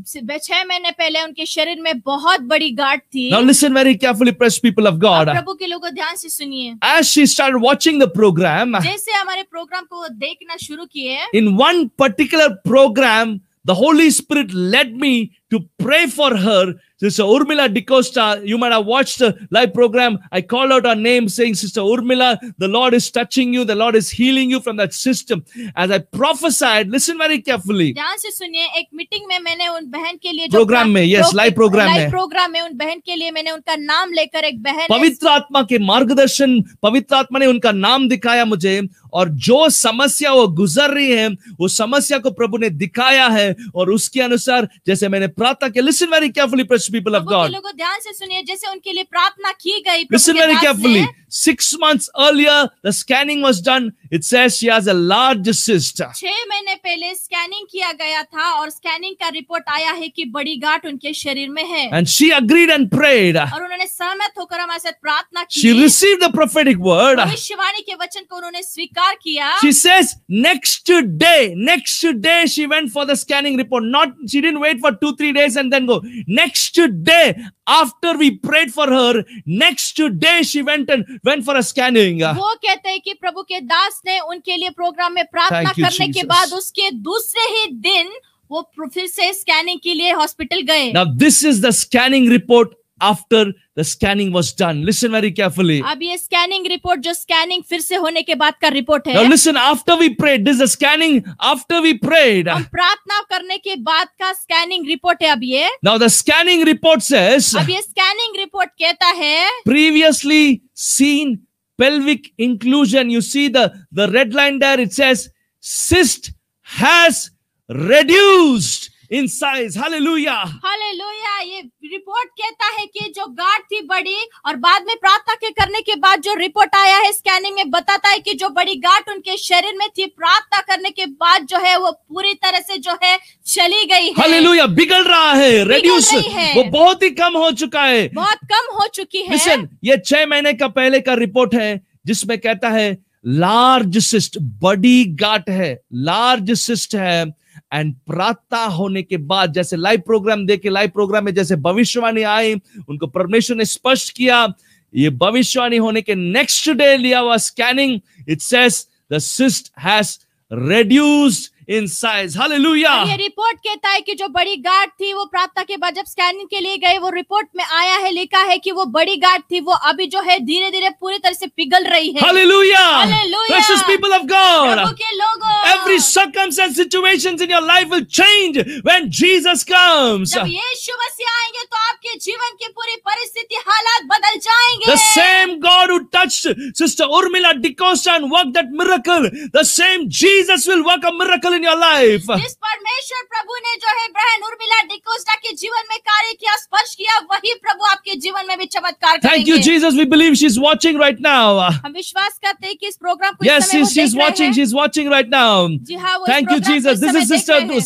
6 महीने पहले उनके शरीर में बहुत बड़ी गांठ थी। Now listen very carefully, precious people of अब God. प्रभु के लोगों ध्यान से सुनिए। As she started watching the program, जैसे हमारे प्रोग्राम को वो देखना शुरू किए, in one particular program, the Holy Spirit led me to pray for her. Sister Urmila D'Costa, you might have watched the live program. I called out her name saying, Sister Urmila, the Lord is touching you. The Lord is healing you from that system. As I prophesied, listen very carefully. ध्यान से सुनिए। एक meeting में मैंने उन बहन के लिए प्रोग्राम में, yes, live program में। प्रोग्राम में उन बहन के लिए मैंने उनका नाम लेकर, एक बहन है, पवित्र आत्मा के मार्गदर्शन, पवित्र आत्मा ने उनका नाम दिखाया मुझे, और जो समस्या वो गुजर रही है, वो समस्या को प्रभु ने दिखाया है, और उसके अनुसार जैसे मैंने प्रार्थना की। Listen very carefully, precious people of प्रभु के God. लोगों ध्यान से सुनिए। जैसे उनके लिए प्रार्थना की गई, प्रभु Listen के very दास carefully. ने, 6 months earlier, the scanning was done. It says she has a large cyst. 6 महीने पहले स्कैनिंग किया गया था और स्कैनिंग का रिपोर्ट आया है कि बड़ी गांठ उनके शरीर में है। And she agreed and prayed. और उन्होंने सहमत होकर हमारे साथ प्रार्थना She की। received the prophetic word. भविष्यवाणी के वचन को उन्होंने स्वीकार किया। She says next day she went for the scanning report. She didn't wait for 2-3 days and then go. Next day, after we prayed for her, next day she went for a scanning. वो कहते हैं कि प्रभु के दास ने उनके लिए programme में प्रार्थना Thank you, करने के Jesus. बाद उसके दूसरे ही दिन वो फिर से स्कैनिंग के लिए हॉस्पिटल गए। Now this is the scanning report after the scanning was done. Listen very carefully. अब ये स्कैनिंग रिपोर्ट जो स्कैनिंग फिर से होने के बाद का रिपोर्ट Now है। listen, after we prayed, this is the scanning after we prayed. हम प्रार्थना करने के बाद का स्कैनिंग रिपोर्ट है। अब ये Now the scanning report says, अब ये स्कैनिंग रिपोर्ट कहता है previously seen pelvic inclusion. You see the red line there. It says cyst has reduced in size. Hallelujah. Hallelujah. ये रिपोर्ट कहता है कि जो गांठ थी बड़ी, और बाद में प्रार्थना के करने के बाद जो रिपोर्ट आया है स्कैनिंग में, बताता है कि जो बड़ी गांठ उनके शरीर में थी, प्रार्थना करने के बाद जो है वो पूरी तरह से जो है चली गई है। हालेलुया। बिगड़ रहा है, reduce, रही है। वो बहुत ही कम हो चुका है। बहुत कम हो चुकी है। Listen, ये 6 महीने का पहले का रिपोर्ट है, जिसमें कहता है लार्ज सिस्ट, बड़ी गांठ है, लार्ज सिस्ट है। एंड प्रार्थना होने के बाद, जैसे लाइव प्रोग्राम देखे, लाइव प्रोग्राम में जैसे भविष्यवाणी आई, उनको परमेश्वर ने स्पष्ट किया ये भविष्यवाणी होने के नेक्स्ट डे लिया हुआ scanning, it says the cyst has reduced in size. Hallelujah. ये रिपोर्ट कहता है कि जो बड़ी गांठ थी वो प्रार्थना के बाद जब स्कैनिंग के लिए गए, वो रिपोर्ट में आया है, लिखा है कि वो बड़ी गांठ थी वो अभी जो है धीरे धीरे पूरी तरह से पिघल रही है। Hallelujah. Hallelujah. Precious people of God. प्रभु के लोगों, Every circumstance, situations in your life will change when Jesus comes. जब यीशु मसीह आएंगे तो आपके जीवन की पूरी परिस्थिति, हालात बदल जाएंगे। The same God who touched Sister Urmila DeCosta and worked that miracle, the same Jesus will work a miracle in your life. जिस परमेश्वर प्रभु ने जो है बहन उर्मिला डिकोस्टा के जीवन में कार्य किया, स्पर्श किया, वही प्रभु आपके जीवन में भी चमत्कार करेंगे। Thank you, Jesus. We believe she's watching right now. हम विश्वास करते हैं कि इस प्रोग्राम को Yes, she's watching. She's watching right now. जी हाँ, वो Thank you, Jesus. This is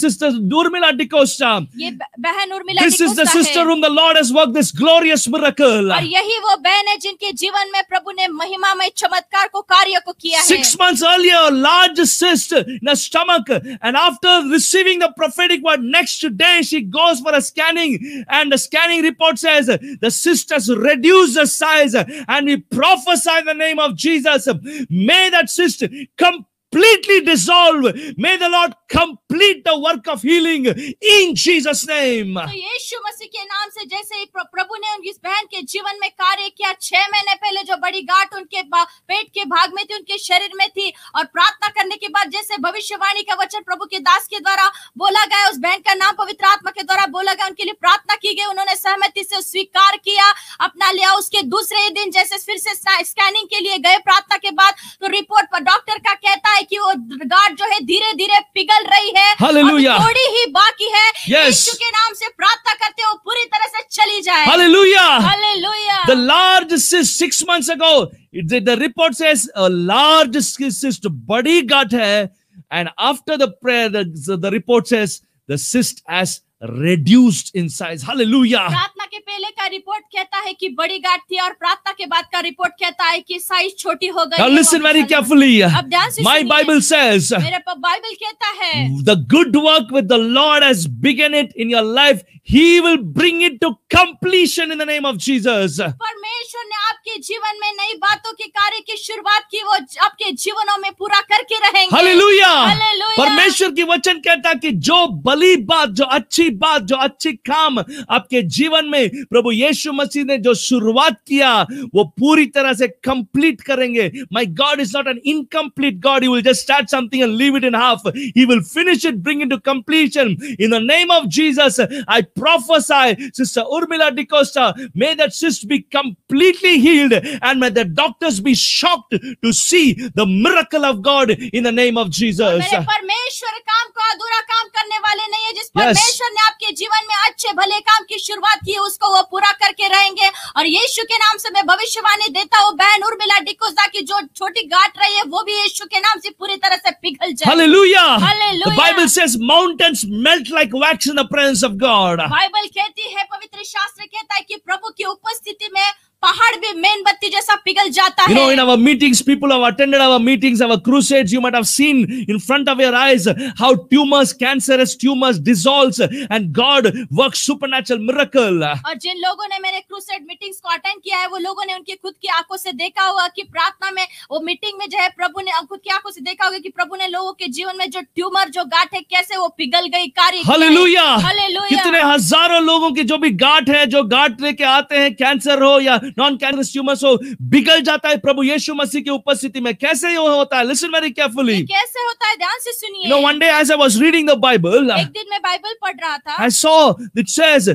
Sister Urmila DeCosta. ये बहन Urmila This is the sister whom the Lord has worked this glorious miracle. और यही वो बहन है जिनके जीवन में प्रभु ने महिमामय चमत्कार को, कार्य को किया है। 6 months earlier, a large cyst in her stomach, and after receiving the prophetic word, next day she goes for a scanning, and the scanning report says the cyst has reduced the size, and we prophesy in the name of Jesus, may that cyst completely dissolve. May the Lord complete the work of healing in Jesus' name. तो यीशु मसीह के नाम से जैसे ही प्रभु ने इस बहन के जीवन में कार्य किया, 6 महीने पहले जो बड़ी गांठ उनके पेट के भाग में थी, उनके शरीर में थी, और प्रार्थना करने के बाद जैसे भविष्यवाणी का वचन प्रभु के दास के द्वारा बोला गया, उस बहन का नाम पवित्र आत्मा के द्वारा बोला गया, उनके लिए प्रार्थना की गई, उन्होंने सहमति से स्वीकार किया, अपना लिया। उसके दूसरे दिन जैसे फिर से स्कैनिंग के लिए गए प्रार्थना के बाद, तो रिपोर्ट पर डॉक्टर का कहता है कि वो गांठ जो है धीरे धीरे पिघल रही है, Hallelujah. थोड़ी ही बाकी है। Yes. यीशु के नाम से प्रार्थना करते हो पूरी तरह से चली जाए। Hallelujah. Hallelujah. The large cyst 6 months ago, the report says a large cyst, badi gath hai, and after the prayer, the report says the cyst has reduced in size. Hallelujah. प्रार्थना के पहले का रिपोर्ट कहता है कि बड़ी गांठ थी, और प्रार्थना के बाद का रिपोर्ट कहता है कि साइज छोटी हो गई। Now listen very carefully. अब ध्यान से My सुनिए। Bible says मेरे बाइबल कहता है the good work with the Lord has begun it in your life. He will bring it to completion in the name of Jesus. परमेश्वर ने आपके जीवन में नई बातों के कार्य की शुरुआत की, वो आपके जीवनों में पूरा करके रहेंगे। हालेलुया। हालेलुया। परमेश्वर की वचन कहता है कि जो भली बात, जो अच्छी बात, जो अच्छी काम आपके जीवन में प्रभु यीशु मसीह ने जो शुरुआत किया, वो पूरी तरह से कंप्लीट करेंगे। My God is not an incomplete God. He will just start something and leave it in half. He will finish it, bring it to completion. In the name of Jesus, I prophesy, Sister Urmila DeCosta, may that cyst be completely healed, and may the doctors be shocked to see the miracle of God in the name of Jesus. मेरे परमेश्वर काम को अधूरा काम करने वाले नहीं है। जिस परमेश्वर ने आपके जीवन में अच्छे भले काम की शुरुआत की, उसको वो पूरा करके रहेंगे। और यीशु के नाम से मैं भविष्यवाणी देता हूँ, बहन उर्मिला डिकोस्टा की जो छोटी गांठ रही है, वो भी यीशु के नाम से पूरी तरह से पिघल जाए। Hallelujah. Hallelujah. The Bible says mountains melt like wax in the presence of God. Bible कहती है, पवित्र शास्त्र कहता है कि प्रभु की उपस्थिति में पहाड़ भी मेणबत्ती जैसा पिघल जाता है। You know, in our meetings, people have attended our meetings, our crusades, you might have seen in front of your eyes how tumors, cancerous tumors dissolves and God works supernatural miracle. और जिन लोगों ने मेरे crusade meetings को attend किया है, वो लोगों ने उनकी खुद की आंखों से देखा होगा कि प्रार्थना में, वो मीटिंग में जो है प्रभु ने खुद की आंखों से देखा होगा कि प्रभु ने लोगों के जीवन में जो ट्यूमर, जो गांठ है, कैसे वो पिघल गई, कार्य हालेलुया। हालेलुया। कितने हजारों लोगों की जो भी गांठ है, जो गांठ लेके आते हैं, कैंसर हो या नॉन कैंसरस ट्यूमर्स हो, पिघल जाता है प्रभु यीशु मसीह की उपस्थिति में। कैसे ये होता है? Listen very carefully. कैसे होता है? ध्यान से सुनिए। You know, one day as I was reading the Bible, एक दिन मैं बाइबल पढ़ रहा था, I saw it says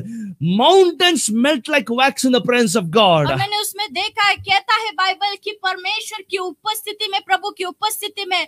mountains melt like wax in the presence of God. और मैंने उसमें देखा है, कहता है बाइबल कि परमेश्वर की उपस्थिति में, प्रभु की उपस्थिति में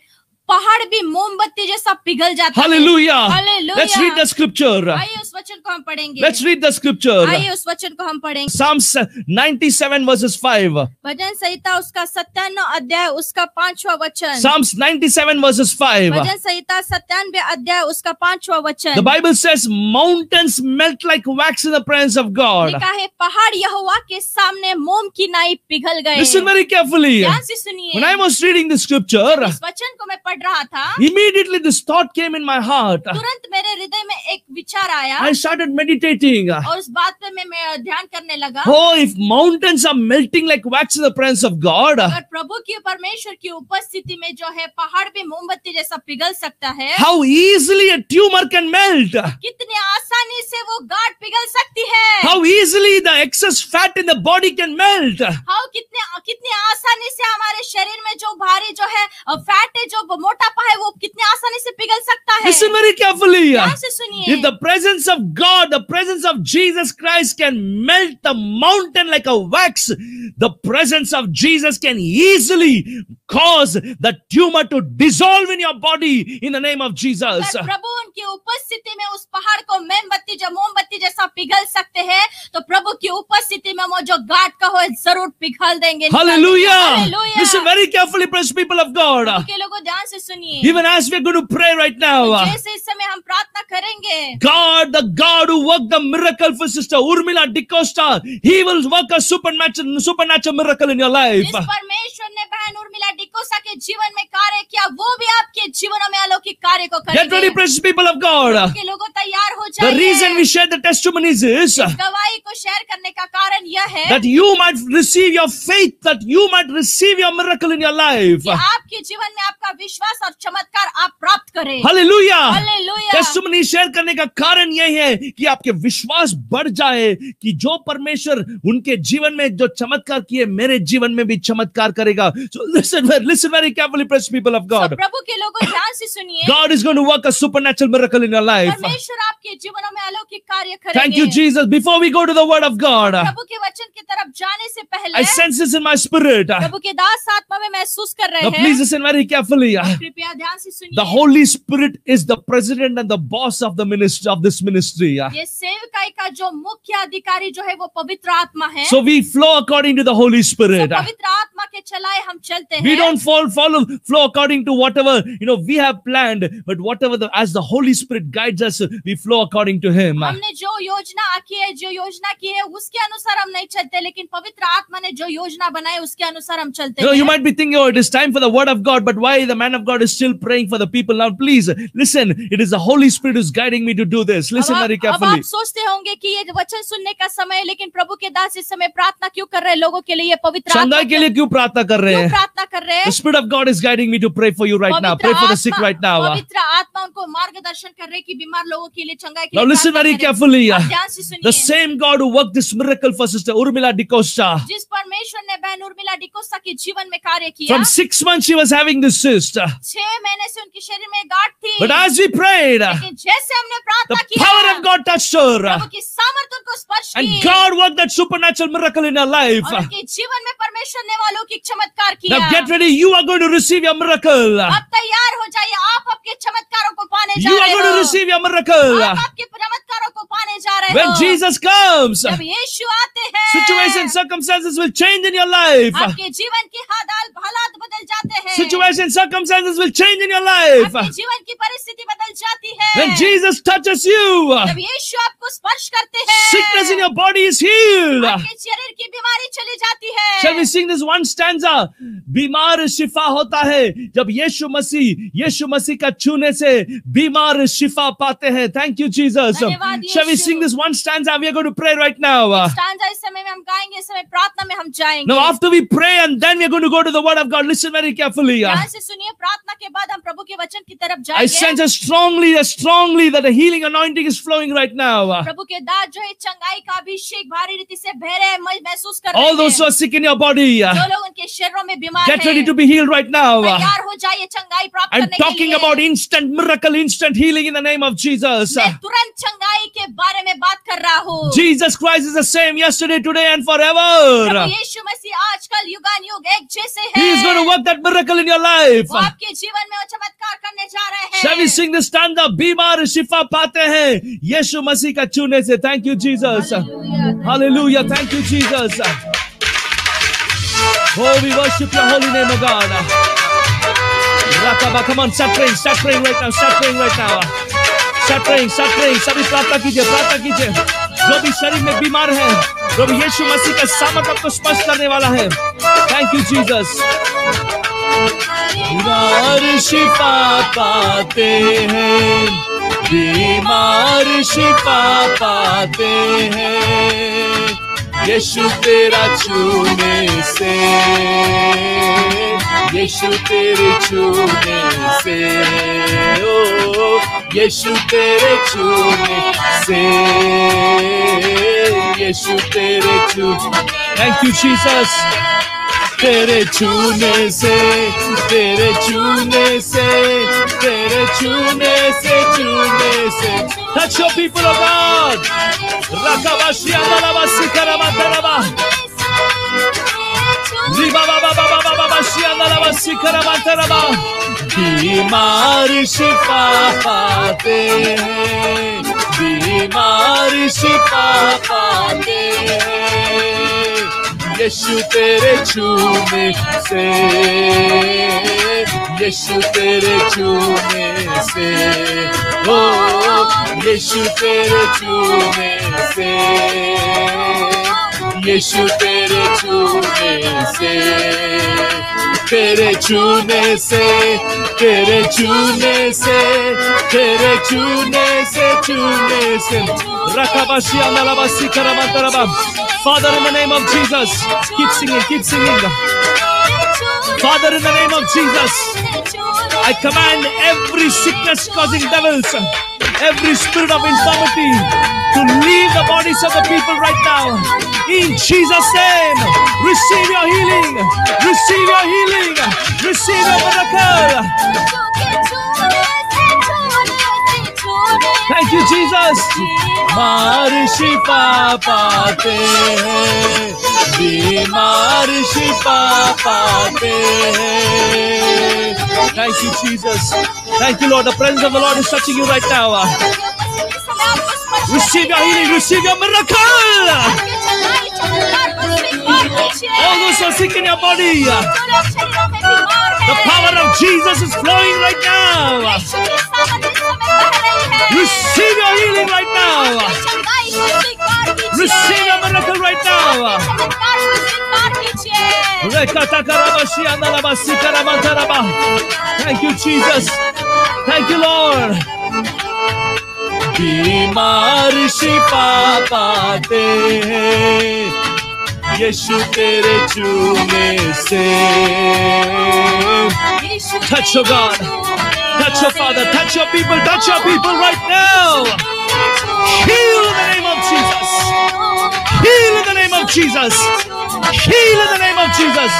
पहाड़ भी मोमबत्ती जैसा पिघल जाता है। Hallelujah. Hallelujah. Let's read the scripture. आइए उस वचन को हम पढ़ेंगे। Let's read the scripture. आइए उस वचन को हम पढ़ेंगे। Psalms 97 verses 5. भजन संहिता उसका 97 अध्याय उसका 5वां वचन। Psalms 97 verses 5. भजन संहिता 97 अध्याय उसका 5वां वचन। The Bible says mountains melt like wax in the presence of God. लिखा है, पहाड़ यहोवा के सामने मोम की नाई पिघल गए। Listen very carefully. ध्यान से सुनिए। When I was reading the scripture, इस वचन को मैं पढ़ पढ़ रहा था, immediately this thought came in my heart. तुरंत मेरे हृदय में एक विचार आया I started meditating. और उस बात पे मैं ध्यान करने लगा। Oh, if mountains are melting like wax in the presence of God, अगर प्रभु की परमेश्वर की उपस्थिति में जो है पहाड़ भी मोमबत्ती जैसा पिघल सकता है, how easily a tumor can melt. कितनी आसानी से वो गांठ पिघल सकती है। How easily the excess fat in the body can melt. हाँ, कितनी आसानी से हमारे शरीर में जो भारी जो है फैट है, जो मोटापा है, वो कितनी आसानी से पिघल सकता है। Listen very carefully. ध्यान से सुनिए। If the presence of God, the presence of Jesus Christ can melt the mountain like a wax, the presence of Jesus can easily cause the tumor to dissolve in your body in the name of Jesus. अगर प्रभु उनकी उपस्थिति में उस पहाड़ को मोमबत्ती जैसा पिघल सकते हैं, तो प्रभु की उपस्थिति में वो जो गांठ का हो जरूर पिघल देंगे। Hallelujah. Hallelujah. Listen very carefully, precious people of God. के लोगों ध्यान से सुनिए। Even as we're going to pray right now, जैसे इस समय हम प्रार्थना करेंगे, God, the God who worked the miracle for Sister Urmila DeCosta, He will work a supernatural miracle in your life. जिस परमेश्वर ने बहन उर्मिला डिकोसा के जीवन में कार्य किया, वो भी आपके जीवनों में अलौकिक कार्य को Get ready, करेंगे। precious people of God. के लोगों तैयार हो The reason we जाइए। share the testimonies is गवाही को शेयर करने का कारण यह है that you might receive your faith, that you might receive your miracle in your life. कि आपके जीवन में आपका विश्वास और चमत्कार आप प्राप्त करें। Hallelujah. Hallelujah. टेस्टिमनी शेयर करने का कारण यही है कि आपके विश्वास बढ़ जाए कि जो परमेश्वर उनके जीवन में जो चमत्कार किए, मेरे जीवन में भी चमत्कार करेगा। So listen very carefully, precious people of God. प्रभु के लोगों ध्यान से सुनिए। God is going to work a supernatural miracle in your life. परमेश्वर आपके जीवनों में अलौकिक कार्य Thank you, करेंगे। Jesus. Before we go to the word of God, प्रभु के वचन की तरफ जाने से I पहले sense this in my spirit. प्रभु के दास आत्मा में महसूस कर रहे Now, please हैं। listen very carefully. कृपया ध्यान से The सुनिए। Holy Spirit is the president and the boss of the ministry of this ministry. ये सेवकाई का जो मुख्य अधिकारी जो है वो पवित्र आत्मा है। So we flow according to the Holy Spirit. पवित्र आत्मा के चलाए हम चलते We हैं। don't flow according to whatever we have planned, but whatever as the Holy Spirit guides us, we flow according to Him. हमने जो योजना की है उसके अनुसार हम नहीं चलते, लेकिन पवित्र आत्मा ने जो योजना बनाई उसके अनुसार हम चलते You हैं। might be thinking, oh, it is time for the word of God, but why the man of God is still praying for the people now? Please listen, it is the Holy Spirit who's guiding me to do this. Listen very अब carefully. आप सोचते होंगे कि ये वचन सुनने का समय है, लेकिन प्रभु के दास इस समय प्रार्थना क्यों कर रहे हैं लोगों के लिए? ये पवित्र आत्मा संघाई के लिए क्यों प्रार्थना कर रहे क्यों हैं? प्रार्थना कर रहे The हैं? Spirit of God is guiding me to pray for you right now. Pray for the sick right now. पवित्र आत्मा उनको मार्गदर्शन कर रहे हैं कि बीमार लोगों के लिए चंगाई के Now लिए listen प्रार्थना very करें। carefully. आप ध्यान से The सुनिए। same God who worked this miracle for Sister Urmila DeCosta. जिस परमेश्वर ने बहन उर्मिला डिकोसा के जीवन में कार्य किया, From 6 months she was having this cyst. 6 महीने से उनके शरीर में गांठ थी। But as we prayed, लेकिन जैसे हमने the प्रार्थना किया, power of God touched her. प्रभु की सामर्थ उनको स्पर्श And की God worked that supernatural miracle in her life. और उनके जीवन में परमेश्वर ने वो अलौकिक चमत्कार किया। Now get ready. You are going to receive your miracle. अब तैयार हो जाइए, आप आपके चमत्कारों को पाने जा You are रहे going to हो। receive your miracle. आप आपके चमत्कारों को पाने जा रहे When हो। Jesus comes, जब यीशु आते हैं, situations, circumstances will change in your life. आपके जीवन की हालात बदल जाते हैं। Situations, circumstances will change in your life. आपके जीवन की परिस्थिति बदल जाती है। When Jesus touches you, जब यीशु आपको स्पर्श करते हैं, sickness in your body is healed. आपके शरीर की बीमारी चली जाती है। Shall we sing this one stanza? बीमार शिफा होता है जब यीशु मसीह का छूने से बीमार शिफा पाते हैं. Thank you, Jesus. धन्यवाद, Shall we Yeshu. sing this one stanza? We are going to pray right now. Stanza इस समय में हम गाएंगे, इस समय प्रार्थना में हम जाएंगे। Now, after we pray and then we are going to go to the Word of God. Listen very carefully. ध्यान से सुनिए, प्रार्थना के बाद हम प्रभु के वचन की तरफ I जाएंगे। sense strongly that a healing anointing is flowing right now. प्रभु के दास जो है चंगाई का अभिषेक भारी रीति से बह रहे हैं, महसूस कर रहे All those who हैं। are sick in your body, जो लोग उनके शरीरों में बीमार get ready हैं, to be healed right now. तैयार हो जाइए चंगाई प्राप्त I'm करने के talking लिए। about instant miracle, instant healing in the name of Jesus. मैं तुरंत चंगाई के बारे में बात कर रहा हूँ। Jesus Christ is the same yesterday, today, and Prabhu forever. यीशु मसीह आजकल युगानुयुग एक जैसे He is going to है। work that miracle in your life. वो आपके जीवन में वो चमत्कार करने जा रहे Shall we हैं। sing this stanza? बीमार शिफा पाते हैं यीशु मसीह का छूने से. Thank you, Jesus. Hallelujah. Hallelujah. Thank you, Jesus. Oh, we worship your holy name, O God. Rakaba, come on, start praying right now. Start praying. सभी प्रार्थना कीजिए. जो भी शरीर में बीमार है, प्रभु यीशु मसीह का सामर्थ आपको स्पर्श करने वाला है. Thank you, Jesus. बीमार शिफा पाते हैं, बीमार शिफा पाते हैं, यीशु तेरा छूने से, यीशु तेरे छूने से, ओ यीशु तेरे छूने से, यीशु तेरे छूने। Thank you Jesus. तेरे छूने से, तेरे छूने से, तेरे छूने से, छूने से। Touch your people of God. Rakabashi andalabasi karamantaraba. Riba baba baba baba bashi andalabasi karamantaraba. बीमार शिफा पाते हैं, बीमार शिफा पाते हैं, यीशु तेरे छूने से, यीशु तेरे छूने से, ओ यीशु तेरे छूने से, यीशु तेरे छूने से, तेरे छूने से, तेरे छूने से, तेरे छूने से, छूने से। रकाबाशी andalabasi karamantaraba. Father, in the name of Jesus, keep singing, keep singing. Father, in the name of Jesus, I command every sickness-causing devils, every spirit of infirmity to leave the bodies of the people right now. In Jesus' name, receive your healing, receive your healing, receive your miracle. Thank you, Jesus. बीमार शिफा पाते हैं, बीमार शिफा पाते हैं। Thank you, Jesus. Thank you, Lord. The presence of the Lord is touching you right now. Receive your healing, receive your miracle. All those who are sick in your body, the power of Jesus is flowing right now. Receive your healing right now. Receive your miracle right now. Thank you, Jesus. Thank you, Lord. बीमार शिफा पाते हैं, यीशु तेरे छूने से। Touch your God, touch your Father, touch your people right now. Heal in the name of Jesus. Heal in the name of Jesus. Heal in the name of Jesus.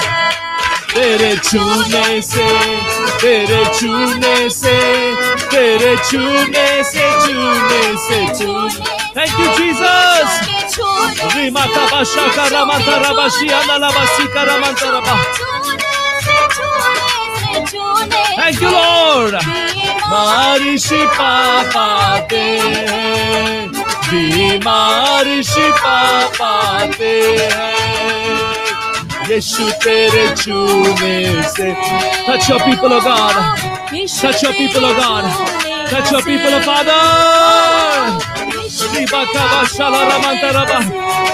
तेरे छूने से, तेरे छूने से, तेरे छूने से, छूने से, छूने। Thank you, Jesus. Rimaka bashaka ramanta rabashi analabasi karamanta rabah. Thank you, Lord. बीमार शिफा पाते हैं, बीमार शिफा पाते हैं, यीशु तेरे छूने से। Touch your people, oh God. Touch your people, oh God. Touch your people, oh Father.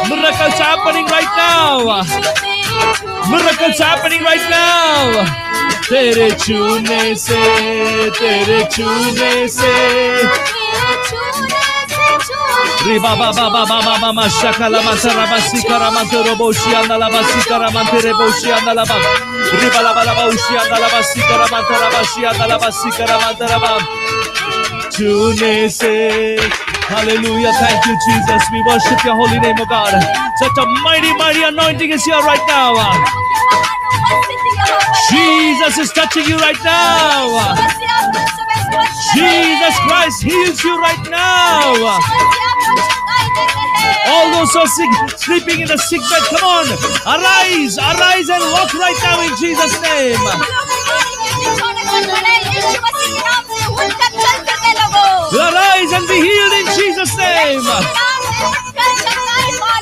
Miracles happening right now. Miracles happening right now. तेरे छूने से, तेरे छूने से। Riba ba ba ba ba ba ba ma shakala masara basikara mantero boshi andala basikara mantere boshi andala ba. Riba la ba la boshi andala basikara mantera bashi andala basikara mantera ba. छूने से। Hallelujah. Thank you, Jesus. We worship your holy name, oh God. Such a mighty, mighty anointing is here right now. Jesus is touching you right now. Jesus Christ heals you right now. All those who are sick, sleeping in the sick bed, come on. Arise, arise and walk right now in Jesus' name. Arise and be healed in Jesus' name.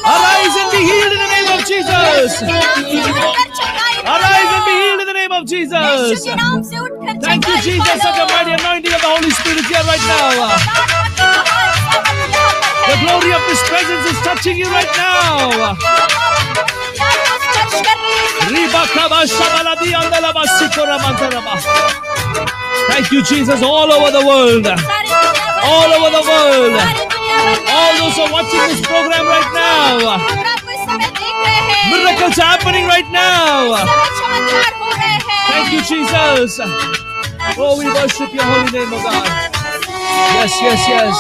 Arise and be healed in the name of Jesus. Arise and be healed in the name of Jesus. Thank you, Jesus. Such a mighty anointing of the Holy Spirit is here right now. The glory of His presence is touching you right now. Thank you, Jesus, all over the world. All over the world. All those who are watching this program right now. Miracles happening right now. Thank you, Jesus. Oh, we worship your holy name, oh God. Yes, yes, yes.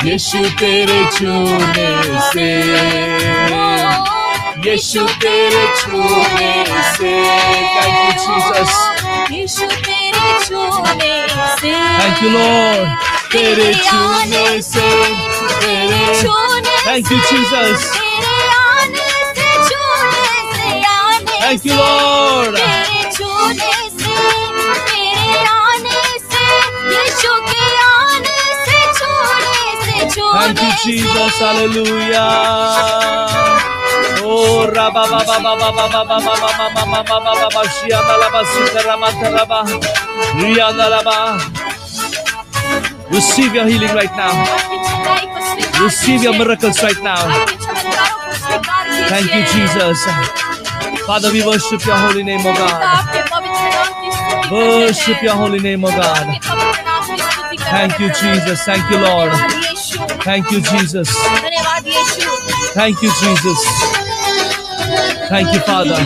यीशु तेरे छूने से, यीशु तेरे छूने से. Thank you, Jesus. यीशु तेरे छूने से. Thank you, Lord. तेरे छूने से, तेरे छूने. Thank you, Jesus. तेरे आने से, छूने से आने. Thank you, Lord. तेरे छूने से, तेरे आने से, यीशु के आने से, छूने से, छूने. Thank you, Jesus. Hallelujah. Oh, Rabba Baba Baba Baba Baba Baba Baba Shiana Laba Sikarama Taraba Riana Laba. Receive your healing right now. Receive your miracles right now. Thank you, Jesus. Father, we worship your holy name, O God. Worship your holy name, O God. Thank you, Jesus. Thank you, Lord. Thank you, Jesus. Thank you, Jesus. Thank you, Father.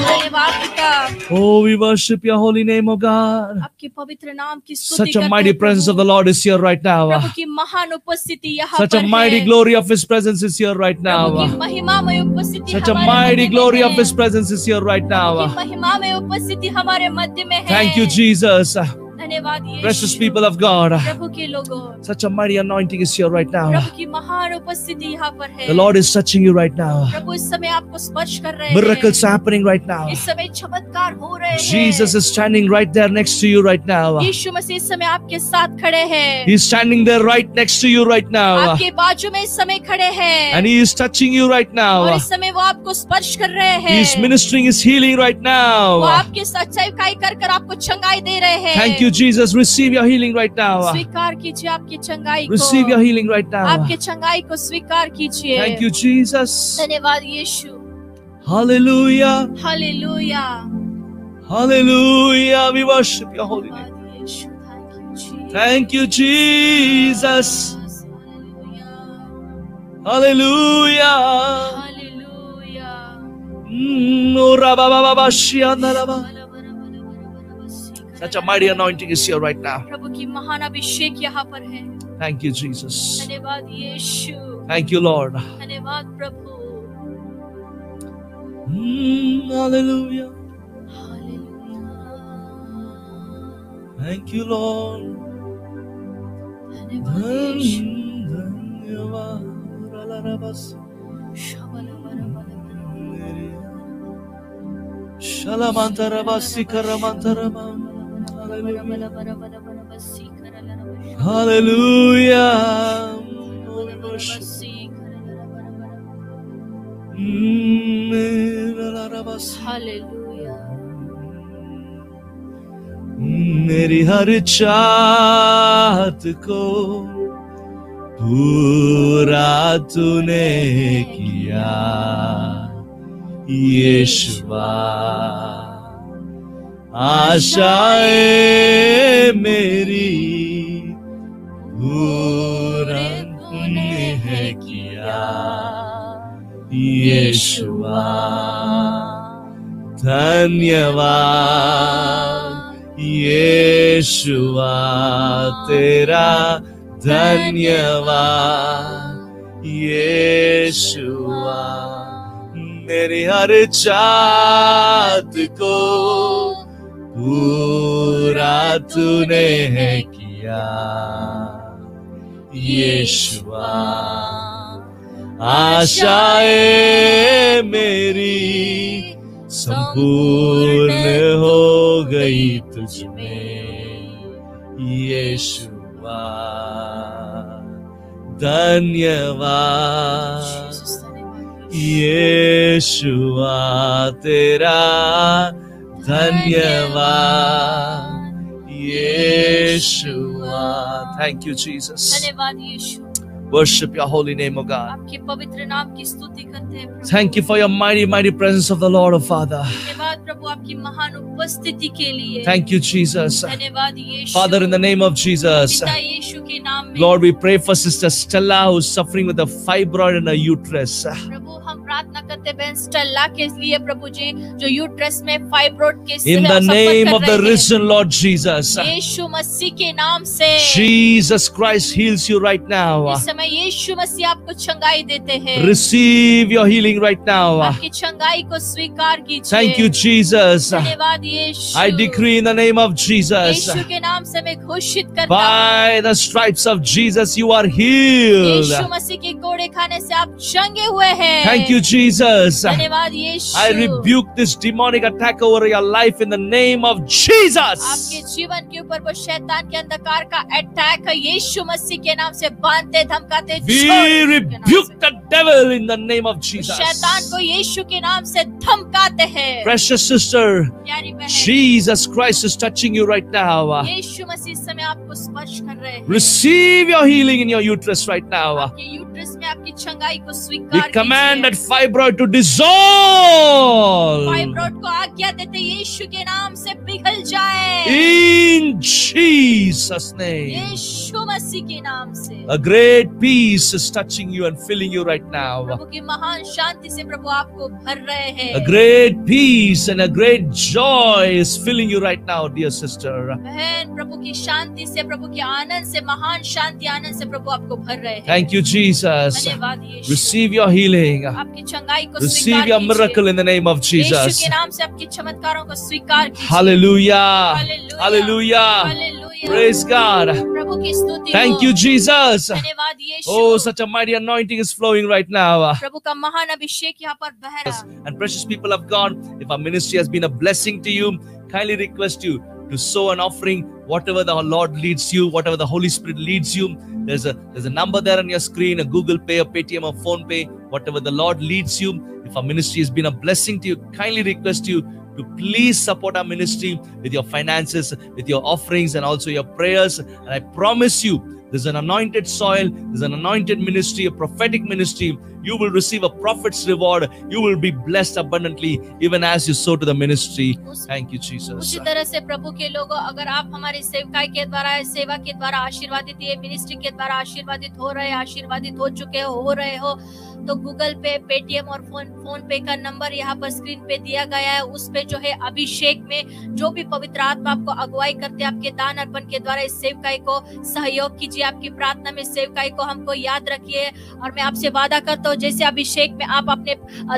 Oh, we worship your holy name, O God. आपके पवित्र नाम की स्तुति Such a करते mighty हैं, presence of the Lord is here right now. प्रभु की महान उपस्थिति यहाँ Such पर a mighty है. glory of His presence is here right प्रभु की now. महिमामय उपस्थिति Such a हमारे mighty मध्य में glory है. of His presence is here right की now. महिमामय उपस्थिति हमारे मध्य में है. Thank you, Jesus. धन्यवाद यीशु. Precious people of God. प्रभु के लोगों, Such a mighty anointing is here right now. प्रभु की महान उपस्थिति यहाँ पर है. The Lord is touching you right now. प्रभु इस समय आपको स्पर्श कर रहे Miracles हैं. happening right now. इस समय चमत्कार हो रहे हैं. Jesus is standing right there next to you right now. यीशु मसीह इस समय आपके साथ खड़े हैं. He's standing there right next to you right now. आपके बाजू में इस समय खड़े हैं. And He is touching you right और now. इस समय वो आपको स्पर्श कर रहे हैं. He is ministering His healing right वो now. आपके सच्चाई कर कर आपको चंगाई दे रहे हैं. Thank you, Jesus. Receive your healing right now. स्वीकार कीजिए आपकी चंगाई को. Receive your healing right now. आपके चंगाई को स्वीकार कीजिए. Thank you, Jesus. धन्यवाद यीशु. Hallelujah. Hallelujah. Hallelujah. We worship your holy name. धन्यवाद यीशु. Thank you, Jesus. Hallelujah. Hallelujah. Hallelujah. Oh, Rabba Baba Baba Shiana Laba. Such a mighty anointing is here right now. प्रभु की महान अभिषेक यहाँ पर है. Thank you, Jesus. धन्यवाद यीशु. Thank you, Lord. धन्यवाद प्रभु. Hallelujah. Hallelujah. Thank you, Lord. धन्यवाद यीशु. Shalamantarabasi Karamantarama. Hallelujah. Hallelujah. मेरी हर चाहत को पूरा तूने किया यीशुआ. आशाएं मेरी पूरा तूने है किया यीशुआ. धन्यवाद यीशुआ तेरा. धन्यवाद यीशुआ. मेरी हर चाहत को पूरा तूने है किया यीशुआ. आशाएं मेरी संपूर्ण हो गई तुझमें यीशुआ. धन्यवाद यीशुआ तेरा. धन्यवाद यीशुआ. Thank you, Jesus. धन्यवाद यीशु. worship your holy name, O God. आपके पवित्र नाम की स्तुति करते हैं प्रभु। Thank you for your mighty, mighty presence of the Lord, O Father. धन्यवाद प्रभु आपकी महान उपस्थिति के लिए। Thank you, Jesus. धन्यवाद यीशु। Father, in the name of Jesus, पिता यीशु के नाम में Lord, we pray for Sister Stella who's suffering with a fibroid in her uterus. प्रभु हम प्रार्थना करते हैं बहन स्टेला के लिए प्रभु जी जो यूट्रस में फाइब्रोइड के In the सफर name कर of the रहे हैं। risen Lord Jesus, यीशु मसीह के नाम से Jesus Christ heals you right now. इस समय यीशु मसीह आपको चंगाई देते हैं। Receive your healing right now. आपकी चंगाई को स्वीकार कीजिए। Thank you, Jesus. धन्यवाद यीशु। I decree in the name of Jesus, यीशु के नाम से मैं घोषित करता हूँ by the stripes of Jesus, you are healed. यीशु मसीह के कोड़े खाने से आप चंगे हुए हैं। Thank you, Jesus. धन्यवाद यीशु। I rebuke this demonic attack over your life in the name of Jesus. आपके जीवन के ऊपर वो शैतान के अंधकार का अटैक है यीशु मसीह के नाम से बांधते धमकाते We छोड़ यीशु के नाम rebuke से। the devil in the name of Jesus. शैतान को यीशु के नाम से धमकाते हैं। Precious sister, प्यारी बहन Jesus Christ is touching you right now. यीशु मसीह इस समय आपको स्पर्श कर रहे हैं। Receive your healing in your uterus right now. आपके यूट्रस में आपकी चंगाई को We स्वीकार command that कीजिए। fibroid to dissolve फाइब्रोइड को आज्ञा देते यीशु के नाम से पिघल जाए in Jesus' name. यीशु मसीह के नाम से। A great peace is touching you and filling you right now. प्रभु की महान शांति से प्रभु आपको भर रहे हैं। A great peace and a great joy is filling you right now, dear sister. बहन प्रभु की शांति से प्रभु के आनंद से महान शांति आनंद से प्रभु आपको भर रहे हैं। Thank you, Jesus. धन्यवाद यीशु। Receive your healing. आपकी चंगाई को Receive स्वीकार your कीजिए। miracle in the name of Yeshu Jesus. के नाम से आपकी चमत्कारों को स्वीकार कीजिए। Hallelujah. Hallelujah. Hallelujah. Hallelujah. Praise God. प्रभु की स्तुति Thank हो। you, Jesus. धन्यवाद यीशु। Oh, such a mighty anointing is flowing right now. प्रभु का महान अभिषेक यहाँ पर बह रहा है। And precious people of God, if our ministry has been a blessing to you, kindly request you to sow an offering, whatever the Lord leads you, whatever the Holy Spirit leads you. There's a number there on your screen, a Google Pay, a Paytm, or Phone Pay, whatever the Lord leads you. If our ministry has been a blessing to you, kindly request you to please support our ministry with your finances, with your offerings, and also your prayers. And I promise you, there's an anointed soil, there's an anointed ministry, a prophetic ministry. You will receive a prophet's reward. You will be blessed abundantly even as you sow to the ministry. Thank you, Jesus. उसी तरह से प्रभु के लोगों अगर आप हमारी सेवकाई के द्वारा सेवा के द्वारा आशीर्वादित ये मिनिस्ट्री के द्वारा आशीर्वादित हो रहे आशीर्वादित हो चुके हो रहे हो तो गूगल पे पेटीएम और फोन पे का नंबर यहाँ पर स्क्रीन पे दिया गया है। उस पे जो है अभिषेक में जो भी पवित्र आत्मा आपको अगुवाई करते हैं आपके दान अर्पण के द्वारा इस सेवकाई को सहयोग कीजिए। आपकी प्रार्थना में सेवकाई को हमको याद रखिए और मैं आपसे वादा करता हूँ जैसे अभिषेक में आप अपने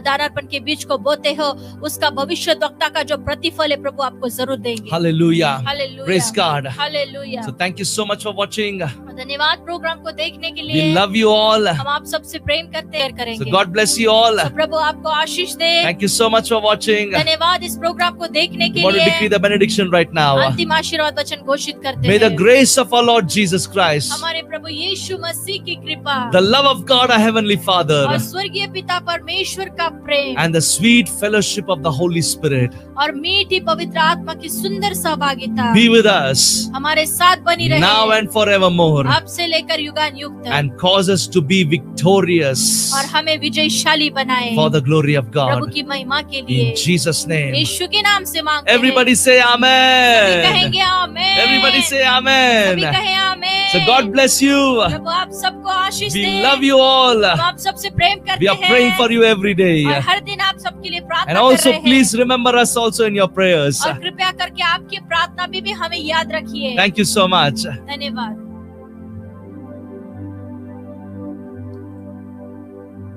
दान अर्पण के बीच को बोते हो उसका भविष्यद्वक्ता का जो प्रतिफल है प्रभु आपको जरूर देंगे। Hallelujah. Hallelujah. Praise God. Hallelujah. So thank you so much for watching. धन्यवाद प्रोग्राम को देखने के We लिए। love you all. हम आप सबसे प्रेम करते हैं So करेंगे। God bless you all. तो प्रभु आपको आशीष दे। Thank you so much for watching. We धन्यवाद इस प्रोग्राम को देखने के want to decree लिए। the benediction right now. अंतिम आशीर्वाद वचन घोषित करते May the हैं। grace of our Lord Jesus Christ, हमारे प्रभु यीशु मसीह की कृपा the love of God our Heavenly और Father, स्वर्गीय पिता परमेश्वर का प्रेम and the sweet fellowship of the Holy Spirit और मीठी पवित्र आत्मा की सुंदर सहभागिता be with us हमारे साथ बनी रहे now and forevermore, अब से लेकर युगान युग तक and cause us to be victorious और हमें विजयशाली बनाए for the glory of Prabhu God. की महिमा के In लिए Jesus' name. यीशु के नाम से मांगते हैं। Everybody say सभी Amen. कहेंगे आमेन। Everybody say सभी Amen. कहें आमेन। So God bless you. प्रभु आप सबको आशीष We they. love you all. हम आप सबसे प्रेम We करते are praying हैं for you every day. और हर दिन आप सबके लिए प्रार्थना And कर also रहे हैं। please remember us also in your prayers. और कृपया करके आपकी प्रार्थना भी हमें याद रखिए। Thank you so much. धन्यवाद।